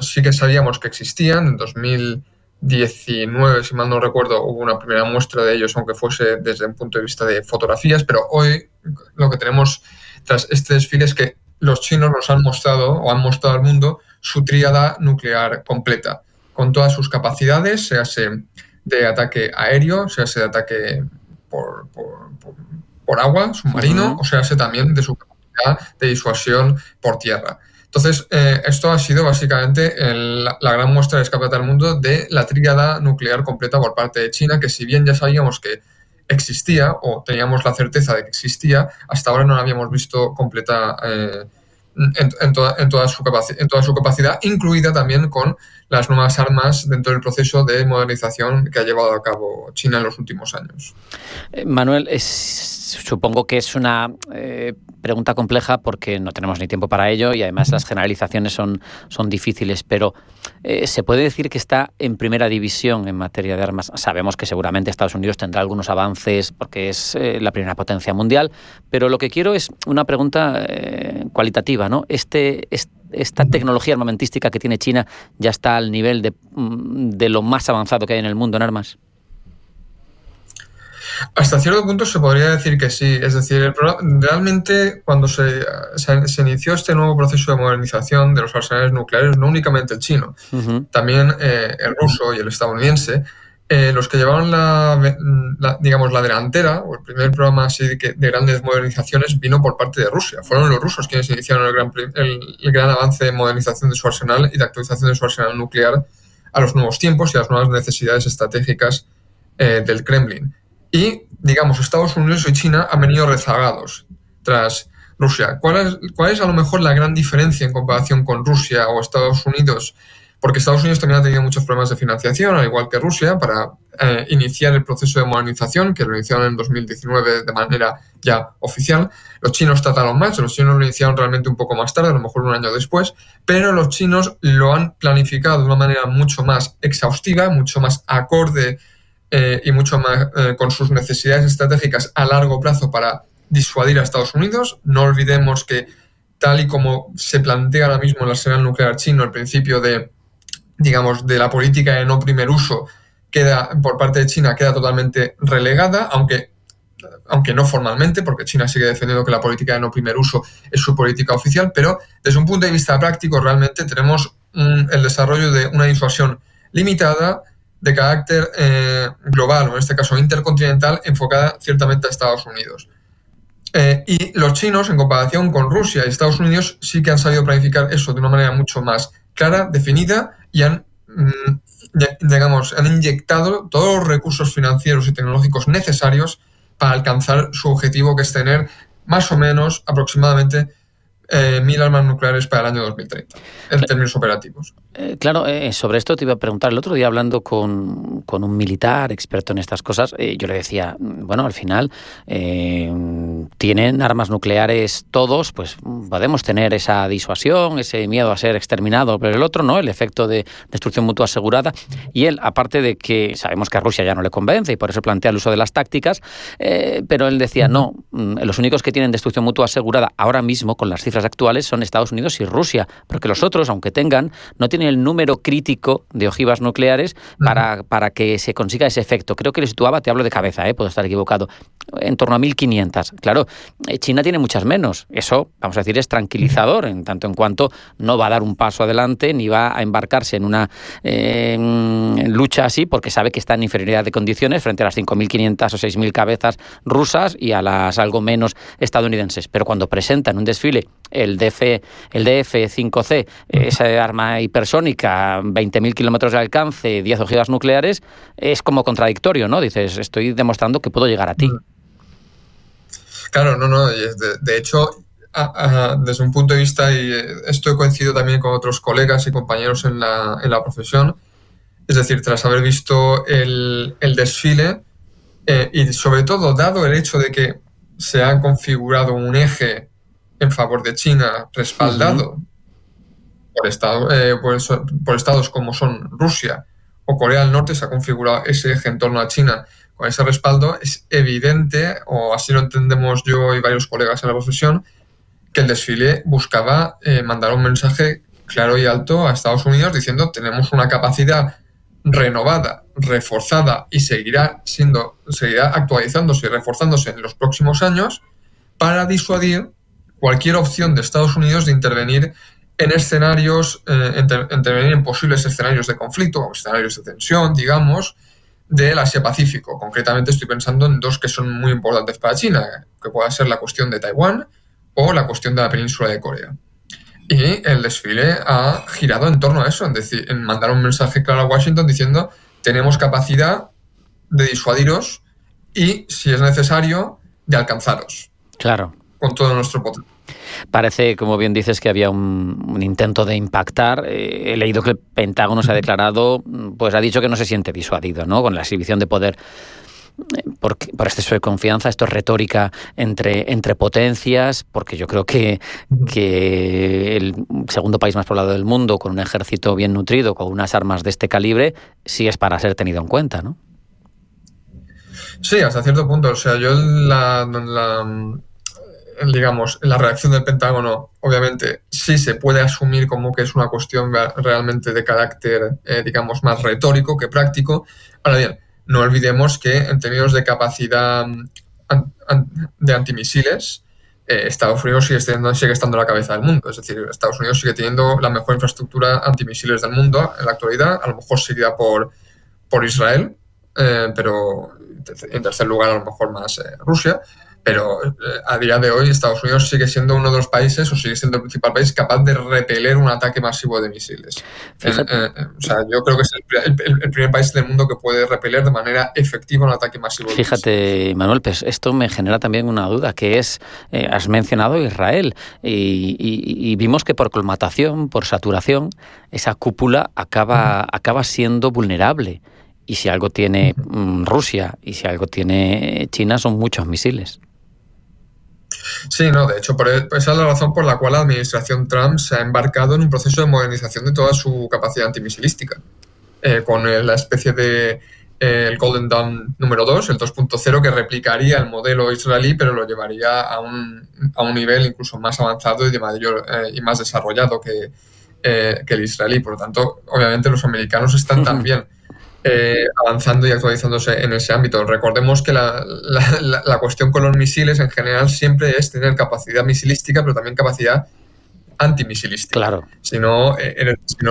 sí que sabíamos que existían. En 2019, si mal no recuerdo, hubo una primera muestra de ellos, aunque fuese desde un punto de vista de fotografías, pero hoy lo que tenemos tras este desfile es que los chinos nos han mostrado al mundo su tríada nuclear completa, con todas sus capacidades, sea de ataque aéreo, sea de ataque por agua, submarino, o sea también de su capacidad de disuasión por tierra. Entonces, esto ha sido básicamente la gran muestra de escaparate al mundo de la tríada nuclear completa por parte de China, que si bien ya sabíamos que existía o teníamos la certeza de que existía, hasta ahora no la habíamos visto completa en toda su capacidad, incluida también con las nuevas armas dentro del proceso de modernización que ha llevado a cabo China en los últimos años. Manuel, supongo que es una pregunta compleja porque no tenemos ni tiempo para ello y además las generalizaciones son difíciles, pero ¿se puede decir que está en primera división en materia de armas? Sabemos que seguramente Estados Unidos tendrá algunos avances porque es la primera potencia mundial, pero lo que quiero es una pregunta cualitativa, ¿no? Esta tecnología armamentística que tiene China ya está al nivel de lo más avanzado que hay en el mundo en armas. Hasta cierto punto se podría decir que sí. Es decir, realmente cuando se inició este nuevo proceso de modernización de los arsenales nucleares, no únicamente el chino, también el ruso y el estadounidense, los que llevaron la delantera, o el primer programa así de grandes modernizaciones, vino por parte de Rusia. Fueron los rusos quienes iniciaron el gran avance de modernización de su arsenal y de actualización de su arsenal nuclear a los nuevos tiempos y a las nuevas necesidades estratégicas del Kremlin. Y, digamos, Estados Unidos y China han venido rezagados tras Rusia. ¿Cuál es a lo mejor la gran diferencia en comparación con Rusia o Estados Unidos? Porque Estados Unidos también ha tenido muchos problemas de financiación, al igual que Rusia, para iniciar el proceso de modernización, que lo iniciaron en 2019 de manera ya oficial. Los chinos trataron más, los chinos lo iniciaron realmente un poco más tarde, a lo mejor un año después, pero los chinos lo han planificado de una manera mucho más exhaustiva, mucho más acorde y mucho más con sus necesidades estratégicas a largo plazo para disuadir a Estados Unidos. No olvidemos que, tal y como se plantea ahora mismo el arsenal nuclear chino, el principio de la política de no primer uso por parte de China queda totalmente relegada, aunque no formalmente, porque China sigue defendiendo que la política de no primer uso es su política oficial, pero desde un punto de vista práctico realmente tenemos el desarrollo de una disuasión limitada de carácter global, o en este caso intercontinental, enfocada ciertamente a Estados Unidos. Y los chinos, en comparación con Rusia y Estados Unidos, sí que han sabido planificar eso de una manera mucho más clara, definida, y han inyectado todos los recursos financieros y tecnológicos necesarios para alcanzar su objetivo, que es tener más o menos aproximadamente 1.000 armas nucleares para el año 2030, en términos operativos. Sobre esto te iba a preguntar. El otro día, hablando con un militar experto en estas cosas, yo le decía, bueno, al final tienen armas nucleares todos, pues podemos tener esa disuasión, ese miedo a ser exterminado por el otro, ¿no? El efecto de destrucción mutua asegurada. Y él, aparte de que sabemos que a Rusia ya no le convence y por eso plantea el uso de las tácticas, pero él decía, no, los únicos que tienen destrucción mutua asegurada ahora mismo, con las cifras actuales, son Estados Unidos y Rusia, porque los otros, aunque tengan, no tienen el número crítico de ojivas nucleares para que se consiga ese efecto. Creo que le situaba, te hablo de cabeza, puedo estar equivocado, en torno a 1.500. Claro, China tiene muchas menos. Eso, vamos a decir, es tranquilizador, en tanto en cuanto no va a dar un paso adelante ni va a embarcarse en una lucha así, porque sabe que está en inferioridad de condiciones frente a las 5.500 o 6.000 cabezas rusas y a las algo menos estadounidenses. Pero cuando presentan un desfile el DF-5C, esa arma hipersónica, 20.000 kilómetros de alcance, 10 ojivas nucleares, es como contradictorio, ¿no? Dices, estoy demostrando que puedo llegar a ti. Claro, no. De hecho, desde un punto de vista, y esto coincido también con otros colegas y compañeros en la profesión, es decir, tras haber visto el desfile, y sobre todo, dado el hecho de que se ha configurado un eje en favor de China respaldado por estados como son Rusia o Corea del Norte, se ha configurado ese eje en torno a China con ese respaldo, es evidente, o así lo entendemos yo y varios colegas en la profesión, que el desfile buscaba mandar un mensaje claro y alto a Estados Unidos diciendo: tenemos una capacidad renovada, reforzada y seguirá actualizándose y reforzándose en los próximos años para disuadir cualquier opción de Estados Unidos de intervenir en escenarios, intervenir en posibles escenarios de conflicto o escenarios de tensión, digamos, del Asia-Pacífico. Concretamente estoy pensando en dos que son muy importantes para China, que pueda ser la cuestión de Taiwán o la cuestión de la península de Corea. Y el desfile ha girado en torno a eso, en mandar un mensaje claro a Washington diciendo: tenemos capacidad de disuadiros y, si es necesario, de alcanzaros. Claro. Con todo nuestro potencial. Parece, como bien dices, que había un intento de impactar. He leído que el Pentágono se ha declarado, pues ha dicho que no se siente disuadido, ¿no? Con la exhibición de poder por exceso de confianza. Esto es retórica entre potencias, porque yo creo que el segundo país más poblado del mundo, con un ejército bien nutrido, con unas armas de este calibre, sí es para ser tenido en cuenta, ¿no? Sí, hasta cierto punto. O sea, yo la reacción del Pentágono, obviamente, sí se puede asumir como que es una cuestión realmente de carácter, más retórico que práctico. Ahora bien, no olvidemos que en términos de capacidad de antimisiles, Estados Unidos sigue estando a la cabeza del mundo. Es decir, Estados Unidos sigue teniendo la mejor infraestructura antimisiles del mundo en la actualidad, a lo mejor seguida por Israel, pero en tercer lugar a lo mejor más Rusia. Pero a día de hoy Estados Unidos sigue siendo uno de los países, o sigue siendo el principal país capaz de repeler un ataque masivo de misiles. O sea, yo creo que es el primer país del mundo que puede repeler de manera efectiva un ataque masivo de misiles. Fíjate, Manuel, pues esto me genera también una duda, que es, has mencionado Israel, y vimos que por colmatación, por saturación, esa cúpula acaba siendo vulnerable. Y si algo tiene Rusia y si algo tiene China, son muchos misiles. Sí, no, de hecho, esa es la razón por la cual la administración Trump se ha embarcado en un proceso de modernización de toda su capacidad antimisilística, con la especie de el Golden Dome número 2, el 2.0, que replicaría el modelo israelí, pero lo llevaría a un nivel incluso más avanzado y de mayor y más desarrollado que el israelí. Por lo tanto, obviamente los americanos están también avanzando y actualizándose en ese ámbito. Recordemos que la cuestión con los misiles en general siempre es tener capacidad misilística, pero también capacidad antimisilística. Claro. Si no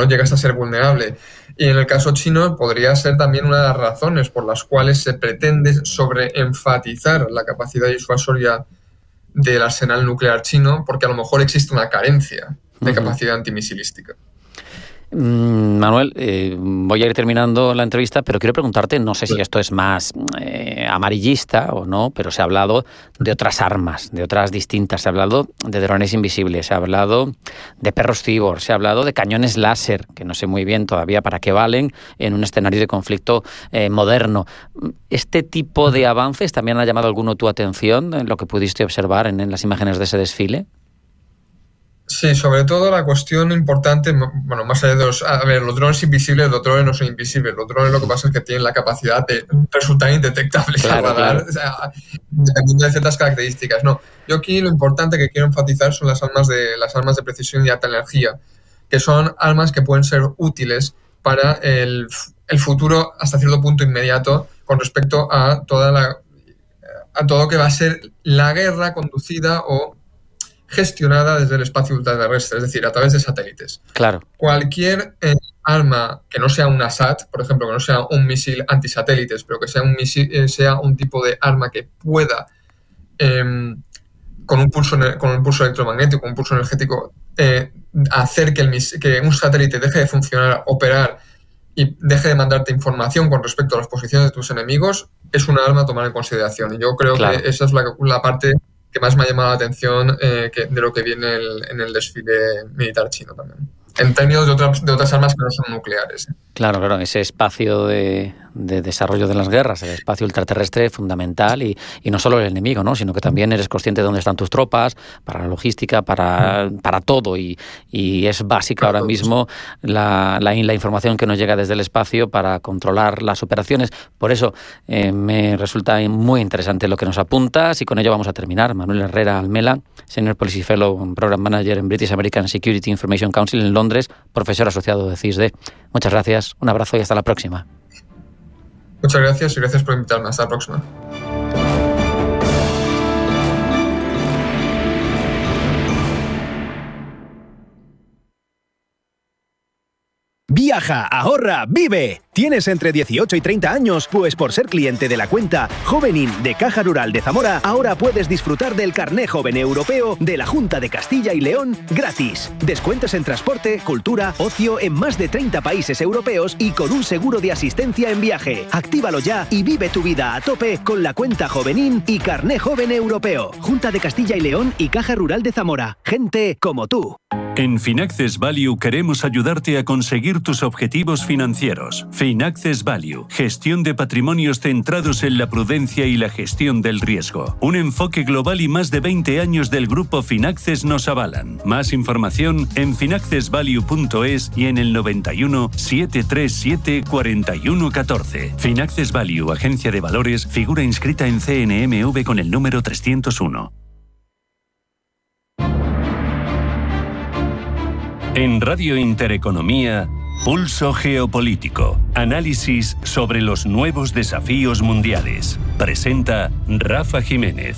llegas a ser vulnerable. Y en el caso chino podría ser también una de las razones por las cuales se pretende sobreenfatizar la capacidad disuasoria del arsenal nuclear chino, porque a lo mejor existe una carencia de capacidad antimisilística. Manuel, voy a ir terminando la entrevista, pero quiero preguntarte, no sé si esto es más amarillista o no, pero se ha hablado de otras armas, de otras distintas. Se ha hablado de drones invisibles, se ha hablado de perros cibor, se ha hablado de cañones láser, que no sé muy bien todavía para qué valen en un escenario de conflicto moderno. ¿Este tipo de avances también ha llamado alguno tu atención en lo que pudiste observar en las imágenes de ese desfile? Sí, sobre todo la cuestión importante, bueno, más allá de los drones invisibles, los drones no son invisibles. Los drones lo que pasa es que tienen la capacidad de resultar indetectables al radar, claro. O sea, dependiendo de ciertas características. No, yo aquí lo importante que quiero enfatizar son las armas de precisión y alta energía, que son armas que pueden ser útiles para el futuro hasta cierto punto inmediato con respecto a todo lo que va a ser la guerra conducida o gestionada desde el espacio ultraterrestre, es decir, a través de satélites. Claro. Cualquier arma que no sea una SAT, por ejemplo, que no sea un misil antisatélites, pero que sea un tipo de arma que pueda, con un pulso electromagnético, un pulso energético, hacer que un satélite deje de funcionar, operar y deje de mandarte información con respecto a las posiciones de tus enemigos, es una arma a tomar en consideración. Y yo creo que esa es la parte que más me ha llamado la atención de lo que viene en el desfile militar chino también. En términos de otras armas que no son nucleares. Claro, ese espacio de desarrollo de las guerras, el espacio ultraterrestre fundamental y no solo el enemigo, ¿no? Sino que también eres consciente de dónde están tus tropas, para la logística, para todo y es básica ahora mismo la información que nos llega desde el espacio para controlar las operaciones. Por eso me resulta muy interesante lo que nos apuntas y con ello vamos a terminar. Manuel Herrera Almela, Senior Policy Fellow, Program Manager en British American Security Information Council en Londres, profesor asociado de CISD. Muchas gracias, un abrazo y hasta la próxima. Muchas gracias y gracias por invitarme. Hasta la próxima. Viaja, ahorra, vive. ¿Tienes entre 18 y 30 años? Pues por ser cliente de la cuenta Jovenin de Caja Rural de Zamora, ahora puedes disfrutar del Carné Joven Europeo de la Junta de Castilla y León gratis. Descuentos en transporte, cultura, ocio en más de 30 países europeos y con un seguro de asistencia en viaje. Actívalo ya y vive tu vida a tope con la cuenta Jovenin y Carné Joven Europeo. Junta de Castilla y León y Caja Rural de Zamora. Gente como tú. En Finaccess Value queremos ayudarte a conseguir tus objetivos financieros. Finaccess Value, gestión de patrimonios centrados en la prudencia y la gestión del riesgo. Un enfoque global y más de 20 años del grupo Finaccess nos avalan. Más información en finaccessvalue.es y en el 91 737 4114. Finaccess Value, agencia de valores, figura inscrita en CNMV con el número 301. En Radio Intereconomía, Pulso Geopolítico. Análisis sobre los nuevos desafíos mundiales. Presenta Rafa Jiménez.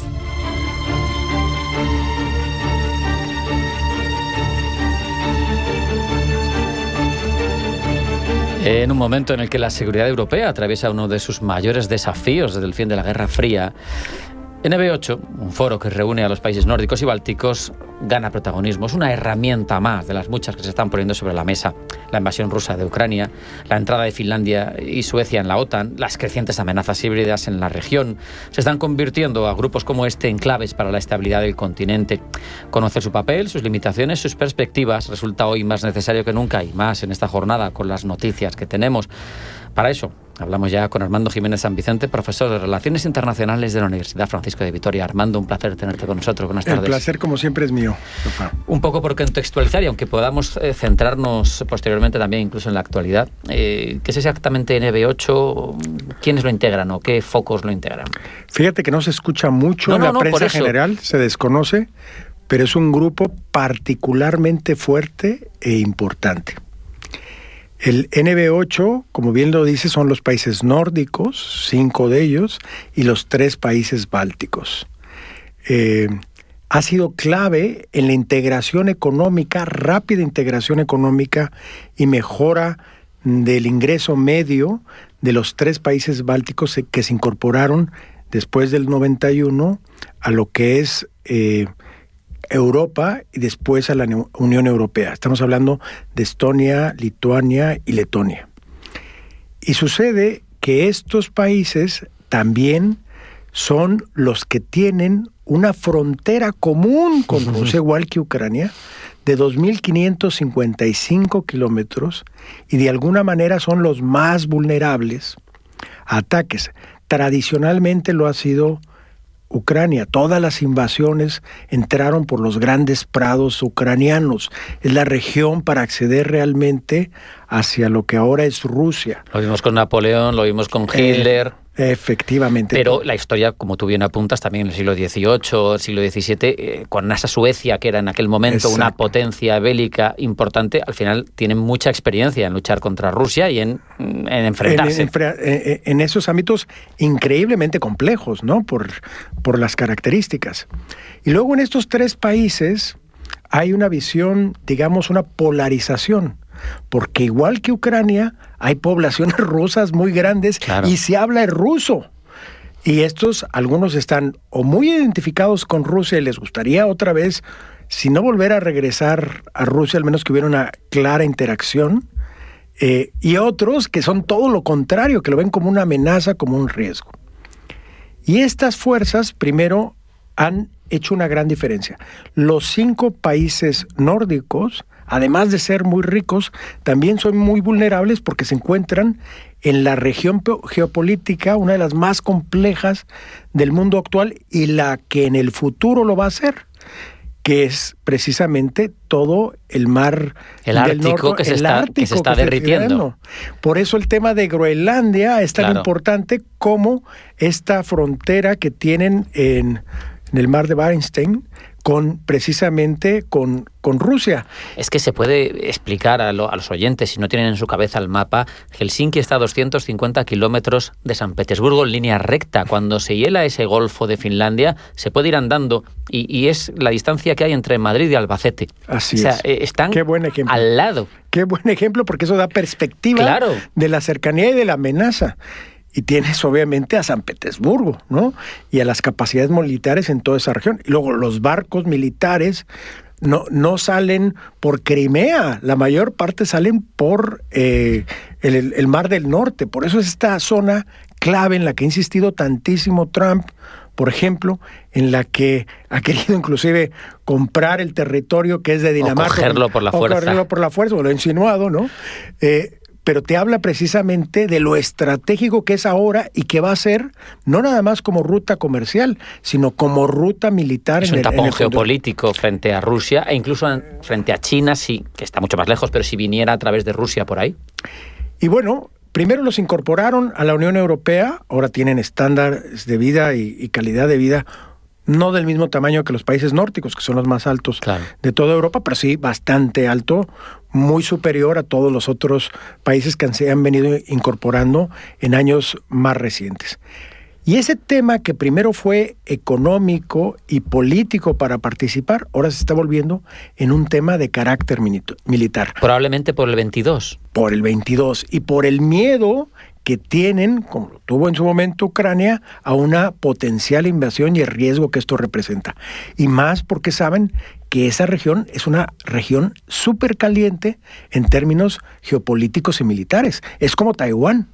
En un momento en el que la seguridad europea atraviesa uno de sus mayores desafíos desde el fin de la Guerra Fría, NB8, un foro que reúne a los países nórdicos y bálticos, gana protagonismo. Es una herramienta más de las muchas que se están poniendo sobre la mesa. La invasión rusa de Ucrania, la entrada de Finlandia y Suecia en la OTAN, las crecientes amenazas híbridas en la región, se están convirtiendo a grupos como este en claves para la estabilidad del continente. Conocer su papel, sus limitaciones, sus perspectivas resulta hoy más necesario que nunca, y más en esta jornada con las noticias que tenemos. Para eso, hablamos ya con Armando Jiménez San Vicente, profesor de Relaciones Internacionales de la Universidad Francisco de Vitoria. Armando, un placer tenerte con nosotros. Buenas tardes. El placer, como siempre, es mío. Un poco por contextualizar, y aunque podamos centrarnos posteriormente también incluso en la actualidad, ¿qué es exactamente NB8? ¿Quiénes lo integran o qué focos lo integran? Fíjate que no se escucha mucho en la prensa general, se desconoce, pero es un grupo particularmente fuerte e importante. El NB8, como bien lo dice, son los países nórdicos, 5 de ellos, y los 3 países bálticos. Ha sido clave en la integración económica, rápida integración económica y mejora del ingreso medio de los 3 países bálticos que se incorporaron después del 91 a lo que es Europa y después a la Unión Europea. Estamos hablando de Estonia, Lituania y Letonia. Y sucede que estos países también son los que tienen una frontera común con Rusia, igual que Ucrania, de 2.555 kilómetros, y de alguna manera son los más vulnerables a ataques. Tradicionalmente lo ha sido Ucrania. Todas las invasiones entraron por los grandes prados ucranianos. Es la región para acceder realmente hacia lo que ahora es Rusia. Lo vimos con Napoleón, lo vimos con Hitler. Efectivamente. Pero la historia, como tú bien apuntas, también en el siglo XVIII, el siglo XVII, con esa Suecia, que era en aquel momento una potencia bélica importante, al final tienen mucha experiencia en luchar contra Rusia y en enfrentarse. En esos ámbitos increíblemente complejos, ¿no? Por las características. Y luego en estos 3 países hay una visión, digamos, una polarización. Porque igual que Ucrania, hay poblaciones rusas muy grandes, claro, y se habla el ruso. Y algunos están o muy identificados con Rusia y les gustaría otra vez, si no volver a regresar a Rusia, al menos que hubiera una clara interacción, y otros que son todo lo contrario, que lo ven como una amenaza, como un riesgo. Y estas fuerzas, primero, han hecho una gran diferencia. Los 5 países nórdicos, además de ser muy ricos, también son muy vulnerables porque se encuentran en la región geopolítica, una de las más complejas del mundo actual y la que en el futuro lo va a hacer, que es precisamente todo el mar del Ártico, que se está derritiendo. Por eso el tema de Groenlandia es tan importante como esta frontera que tienen en el mar de Barentszstein, precisamente con Rusia. Es que se puede explicar a los oyentes, si no tienen en su cabeza el mapa, Helsinki está a 250 kilómetros de San Petersburgo en línea recta. Cuando se hiela ese golfo de Finlandia, se puede ir andando y es la distancia que hay entre Madrid y Albacete. Así es. Están Qué buen ejemplo. Al lado. Qué buen ejemplo, porque eso da perspectiva de la cercanía y de la amenaza. Y tienes obviamente a San Petersburgo, ¿no? Y a las capacidades militares en toda esa región. Y luego los barcos militares no salen por Crimea, la mayor parte salen por el Mar del Norte. Por eso es esta zona clave en la que ha insistido tantísimo Trump, por ejemplo, en la que ha querido inclusive comprar el territorio que es de Dinamarca. O cogerlo por la fuerza. O cogerlo por la fuerza, o lo ha insinuado, ¿no? Pero te habla precisamente de lo estratégico que es ahora y que va a ser no nada más como ruta comercial, sino como ruta militar. Es un tapón geopolítico frente a Rusia e incluso frente a China, sí, que está mucho más lejos, pero si viniera a través de Rusia por ahí. Y bueno, primero los incorporaron a la Unión Europea, ahora tienen estándares de vida y calidad de vida no del mismo tamaño que los países nórdicos, que son los más altos de toda Europa, pero sí bastante alto, muy superior a todos los otros países que se han venido incorporando en años más recientes. Y ese tema que primero fue económico y político para participar, ahora se está volviendo en un tema de carácter militar. Probablemente por el 22. Por el 22 y por el miedo que tienen, como tuvo en su momento Ucrania, a una potencial invasión y el riesgo que esto representa. Y más porque saben que esa región es una región súper caliente en términos geopolíticos y militares. Es como Taiwán.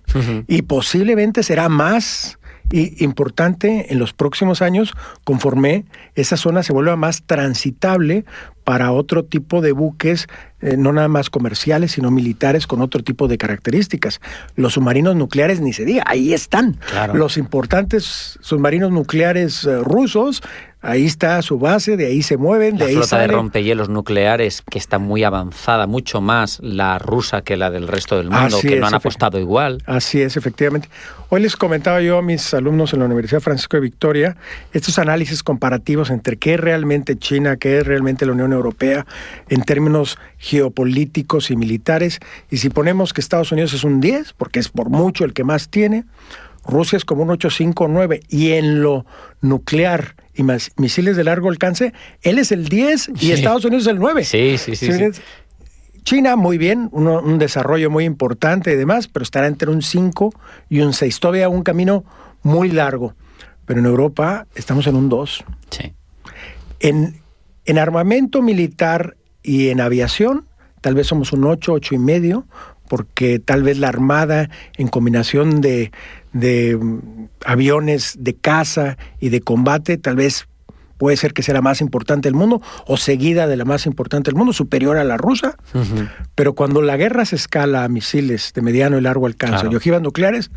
Y posiblemente será más importante en los próximos años conforme esa zona se vuelva más transitable para otro tipo de buques, no nada más comerciales, sino militares con otro tipo de características. Los submarinos nucleares ni se diga, ahí están. Claro. Los importantes submarinos nucleares rusos, ahí está su base, de ahí se mueven, de ahí salen. La flota de rompehielos nucleares que está muy avanzada, mucho más la rusa que la del resto del mundo, Así que es, no han apostado igual. Así es, efectivamente. Hoy les comentaba yo a mis alumnos en la Universidad Francisco de Victoria estos análisis comparativos entre qué es realmente China, qué es realmente la Unión Europea en términos geopolíticos y militares. Y si ponemos que Estados Unidos es un 10, porque es por mucho el que más tiene, Rusia es como un 8, 5, 9, y en lo nuclear y misiles de largo alcance, él es el 10 y Estados Unidos es el 9. Sí. China, muy bien, un desarrollo muy importante y demás, pero estará entre un 5 y un 6. Todavía un camino muy largo. Pero en Europa estamos en un 2. Sí. En armamento militar y en aviación, tal vez somos un 8, 8,5, porque tal vez la Armada, en combinación de aviones de caza y de combate, tal vez puede ser que sea la más importante del mundo, o seguida de la más importante del mundo, superior a la rusa. Pero cuando la guerra se escala a misiles de mediano y largo alcance y ojivas nucleares,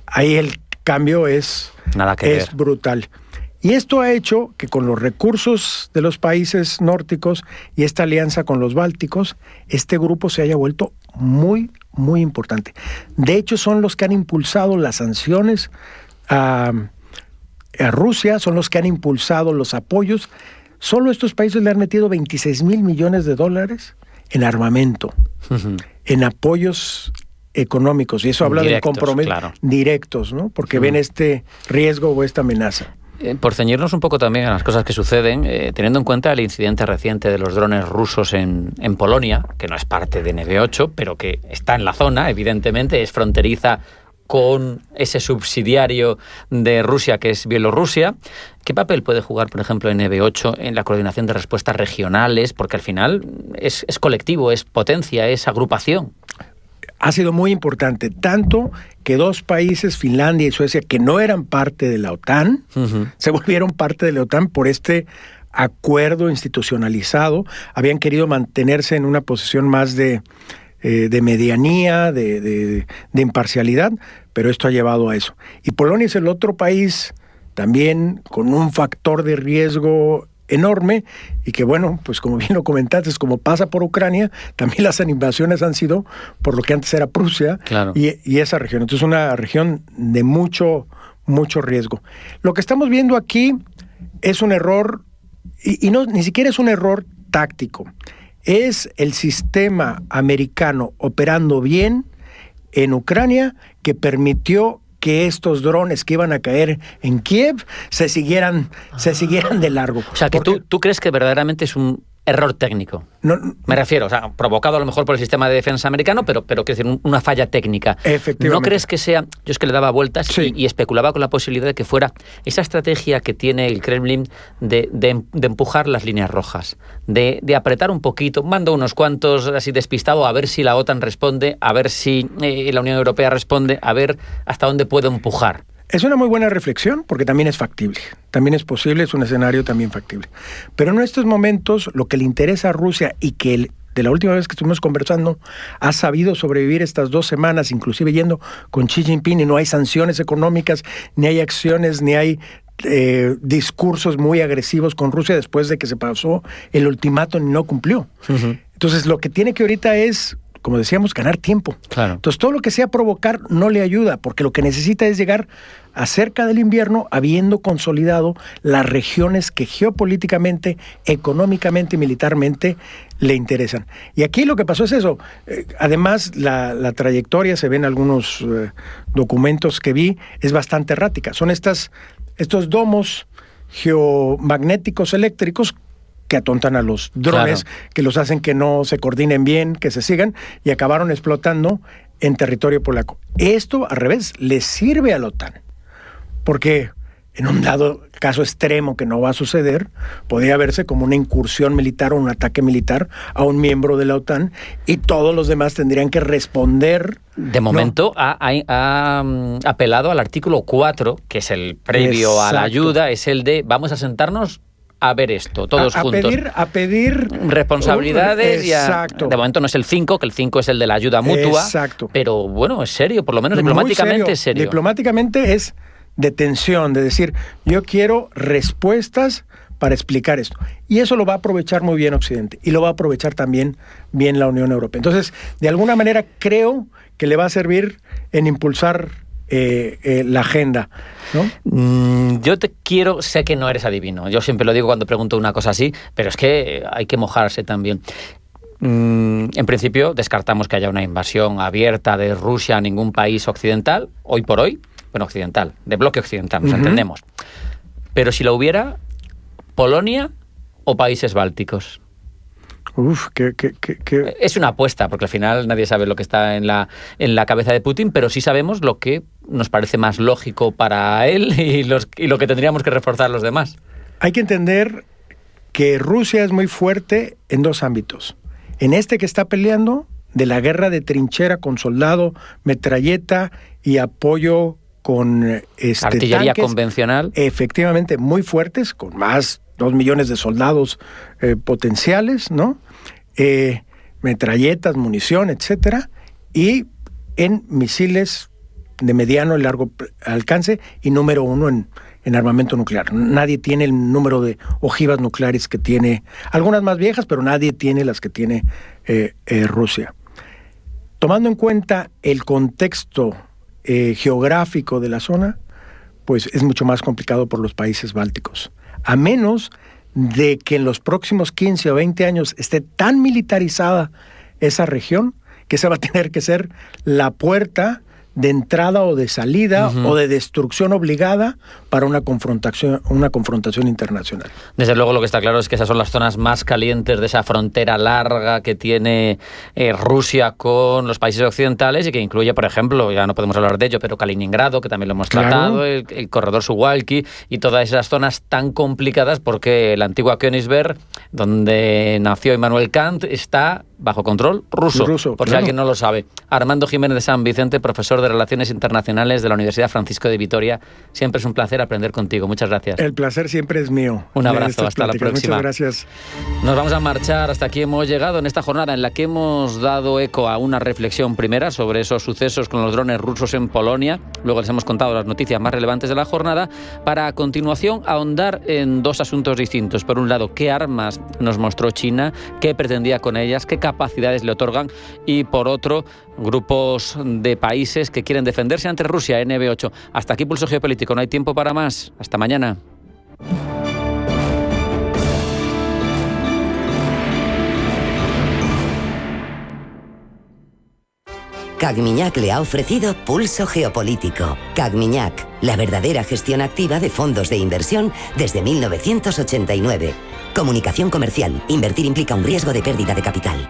ahí el cambio es brutal. Y esto ha hecho que con los recursos de los países nórdicos y esta alianza con los bálticos, este grupo se haya vuelto muy, muy importante. De hecho, son los que han impulsado las sanciones a Rusia, son los que han impulsado los apoyos. Solo estos países le han metido $26 mil millones en armamento, en apoyos económicos. Y eso habla de compromiso directos, ¿no? Porque ven este riesgo o esta amenaza. Por ceñirnos un poco también a las cosas que suceden, teniendo en cuenta el incidente reciente de los drones rusos en Polonia, que no es parte de NB8, pero que está en la zona, evidentemente, es fronteriza con ese subsidiario de Rusia que es Bielorrusia. ¿Qué papel puede jugar, por ejemplo, NB8 en la coordinación de respuestas regionales? Porque al final es colectivo, es potencia, es agrupación. Ha sido muy importante, tanto que dos países, Finlandia y Suecia, que no eran parte de la OTAN, se volvieron parte de la OTAN por este acuerdo institucionalizado. Habían querido mantenerse en una posición más de medianía, de imparcialidad, pero esto ha llevado a eso. Y Polonia es el otro país también con un factor de riesgo enorme y que, bueno, pues como bien lo comentaste, como pasa por Ucrania, también las invasiones han sido por lo que antes era Prusia y esa región. Entonces una región de mucho riesgo. Lo que estamos viendo aquí es un error, y no, ni siquiera es un error táctico, es el sistema americano operando bien en Ucrania que permitió que estos drones que iban a caer en Kiev se siguieran de largo. O sea, que tú crees que verdaderamente es un error técnico. No, me refiero, o sea, provocado a lo mejor por el sistema de defensa americano, pero quiero decir, una falla técnica. Efectivamente. ¿No crees que sea...? Yo es que le daba vueltas y especulaba con la posibilidad de que fuera esa estrategia que tiene el Kremlin de empujar las líneas rojas, de apretar un poquito, mando unos cuantos así despistado, a ver si la OTAN responde, a ver si la Unión Europea responde, a ver hasta dónde puedo empujar. Es una muy buena reflexión porque también es factible, también es posible, es un escenario también factible. Pero en estos momentos lo que le interesa a Rusia y que de la última vez que estuvimos conversando ha sabido sobrevivir estas 2 semanas, inclusive yendo con Xi Jinping y no hay sanciones económicas, ni hay acciones, ni hay discursos muy agresivos con Rusia después de que se pasó el ultimátum y no cumplió. Entonces lo que tiene que ahorita es como decíamos, ganar tiempo. Claro. Entonces, todo lo que sea provocar no le ayuda, porque lo que necesita es llegar a cerca del invierno habiendo consolidado las regiones que geopolíticamente, económicamente y militarmente le interesan. Y aquí lo que pasó es eso. Además, la trayectoria, se ven algunos documentos que vi, es bastante errática. Son estos domos geomagnéticos eléctricos que atontan a los drones, claro, que los hacen que no se coordinen bien, que se sigan, y acabaron explotando en territorio polaco. Esto, al revés, le sirve a la OTAN, porque en un dado caso extremo que no va a suceder, podría verse como una incursión militar o un ataque militar a un miembro de la OTAN, y todos los demás tendrían que responder. De momento ha apelado al artículo 4, que es el previo Exacto. a la ayuda, es el de vamos a sentarnos a ver esto, todos juntos. A pedir responsabilidades. Exacto. De momento no es el 5, que el 5 es el de la ayuda mutua. Exacto. Pero bueno, es serio, por lo menos diplomáticamente es serio. Diplomáticamente es de tensión, de decir, yo quiero respuestas para explicar esto. Y eso lo va a aprovechar muy bien Occidente, y lo va a aprovechar también bien la Unión Europea. Entonces, de alguna manera creo que le va a servir en impulsar la agenda, ¿no? Yo sé que no eres adivino, yo siempre lo digo cuando pregunto una cosa así, pero es que hay que mojarse también. En principio descartamos que haya una invasión abierta de Rusia a ningún país occidental, hoy por hoy, bueno, occidental, de bloque occidental, nos entendemos. Pero si lo hubiera, ¿Polonia o países bálticos? Es una apuesta, porque al final nadie sabe lo que está en la cabeza de Putin, pero sí sabemos lo que nos parece más lógico para él y lo que tendríamos que reforzar los demás. Hay que entender que Rusia es muy fuerte en dos ámbitos. En este que está peleando, de la guerra de trinchera con soldado, metralleta y apoyo con artillería tanques, convencional. Efectivamente, muy fuertes, con más 2 millones de soldados potenciales, ¿no? Metralletas, munición, etcétera, y en misiles de mediano y largo alcance, y número 1 en armamento nuclear. Nadie tiene el número de ojivas nucleares que tiene, algunas más viejas, pero nadie tiene las que tiene Rusia. Tomando en cuenta el contexto geográfico de la zona, pues es mucho más complicado por los países bálticos. A menos de que en los próximos 15 o 20 años esté tan militarizada esa región que esa va a tener que ser la puerta de entrada o de salida o de destrucción obligada para una confrontación internacional. Desde luego lo que está claro es que esas son las zonas más calientes de esa frontera larga que tiene Rusia con los países occidentales y que incluye, por ejemplo, ya no podemos hablar de ello, pero Kaliningrado, que también lo hemos tratado, el corredor Suwalki y todas esas zonas tan complicadas porque la antigua Königsberg, donde nació Immanuel Kant, está bajo control ruso, por si alguien no lo sabe. Armando Jiménez de San Vicente, profesor de Relaciones Internacionales de la Universidad Francisco de Vitoria. Siempre es un placer aprender contigo. Muchas gracias. El placer siempre es mío. Un abrazo, hasta la próxima. Muchas gracias. Nos vamos a marchar. Hasta aquí hemos llegado en esta jornada en la que hemos dado eco a una reflexión primera sobre esos sucesos con los drones rusos en Polonia. Luego les hemos contado las noticias más relevantes de la jornada, para a continuación ahondar en dos asuntos distintos. Por un lado, qué armas nos mostró China, qué pretendía con ellas, qué capacidades le otorgan, y por otro, grupos de países que quieren defenderse ante Rusia, NB8. Hasta aquí Pulso Geopolítico, no hay tiempo para más. Hasta mañana. Cagmiñac le ha ofrecido Pulso Geopolítico. Cagmiñac, la verdadera gestión activa de fondos de inversión desde 1989. Comunicación comercial. Invertir implica un riesgo de pérdida de capital.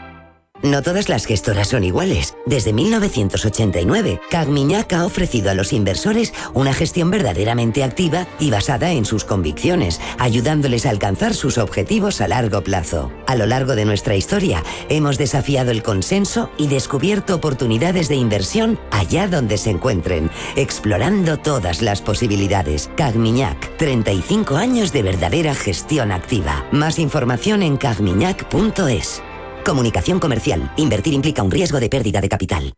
No todas las gestoras son iguales. Desde 1989, Cagmiñac ha ofrecido a los inversores una gestión verdaderamente activa y basada en sus convicciones, ayudándoles a alcanzar sus objetivos a largo plazo. A lo largo de nuestra historia, hemos desafiado el consenso y descubierto oportunidades de inversión allá donde se encuentren, explorando todas las posibilidades. Cagmiñac, 35 años de verdadera gestión activa. Más información en cagmiñac.es. Comunicación comercial. Invertir implica un riesgo de pérdida de capital.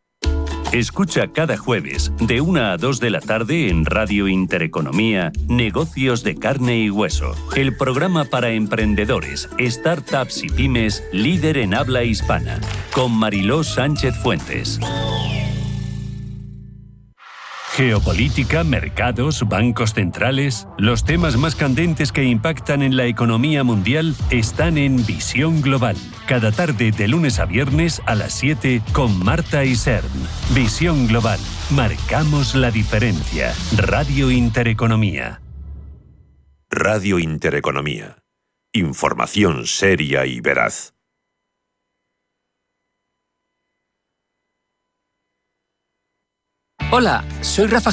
Escucha cada jueves de 1 a 2 de la tarde en Radio Intereconomía, Negocios de Carne y Hueso. El programa para emprendedores, startups y pymes, líder en habla hispana. Con Mariló Sánchez Fuentes. Geopolítica, mercados, bancos centrales. Los temas más candentes que impactan en la economía mundial están en Visión Global. Cada tarde de lunes a viernes a las 7 con Marta Isern. Visión Global. Marcamos la diferencia. Radio Intereconomía. Radio Intereconomía. Información seria y veraz. Hola, soy Rafa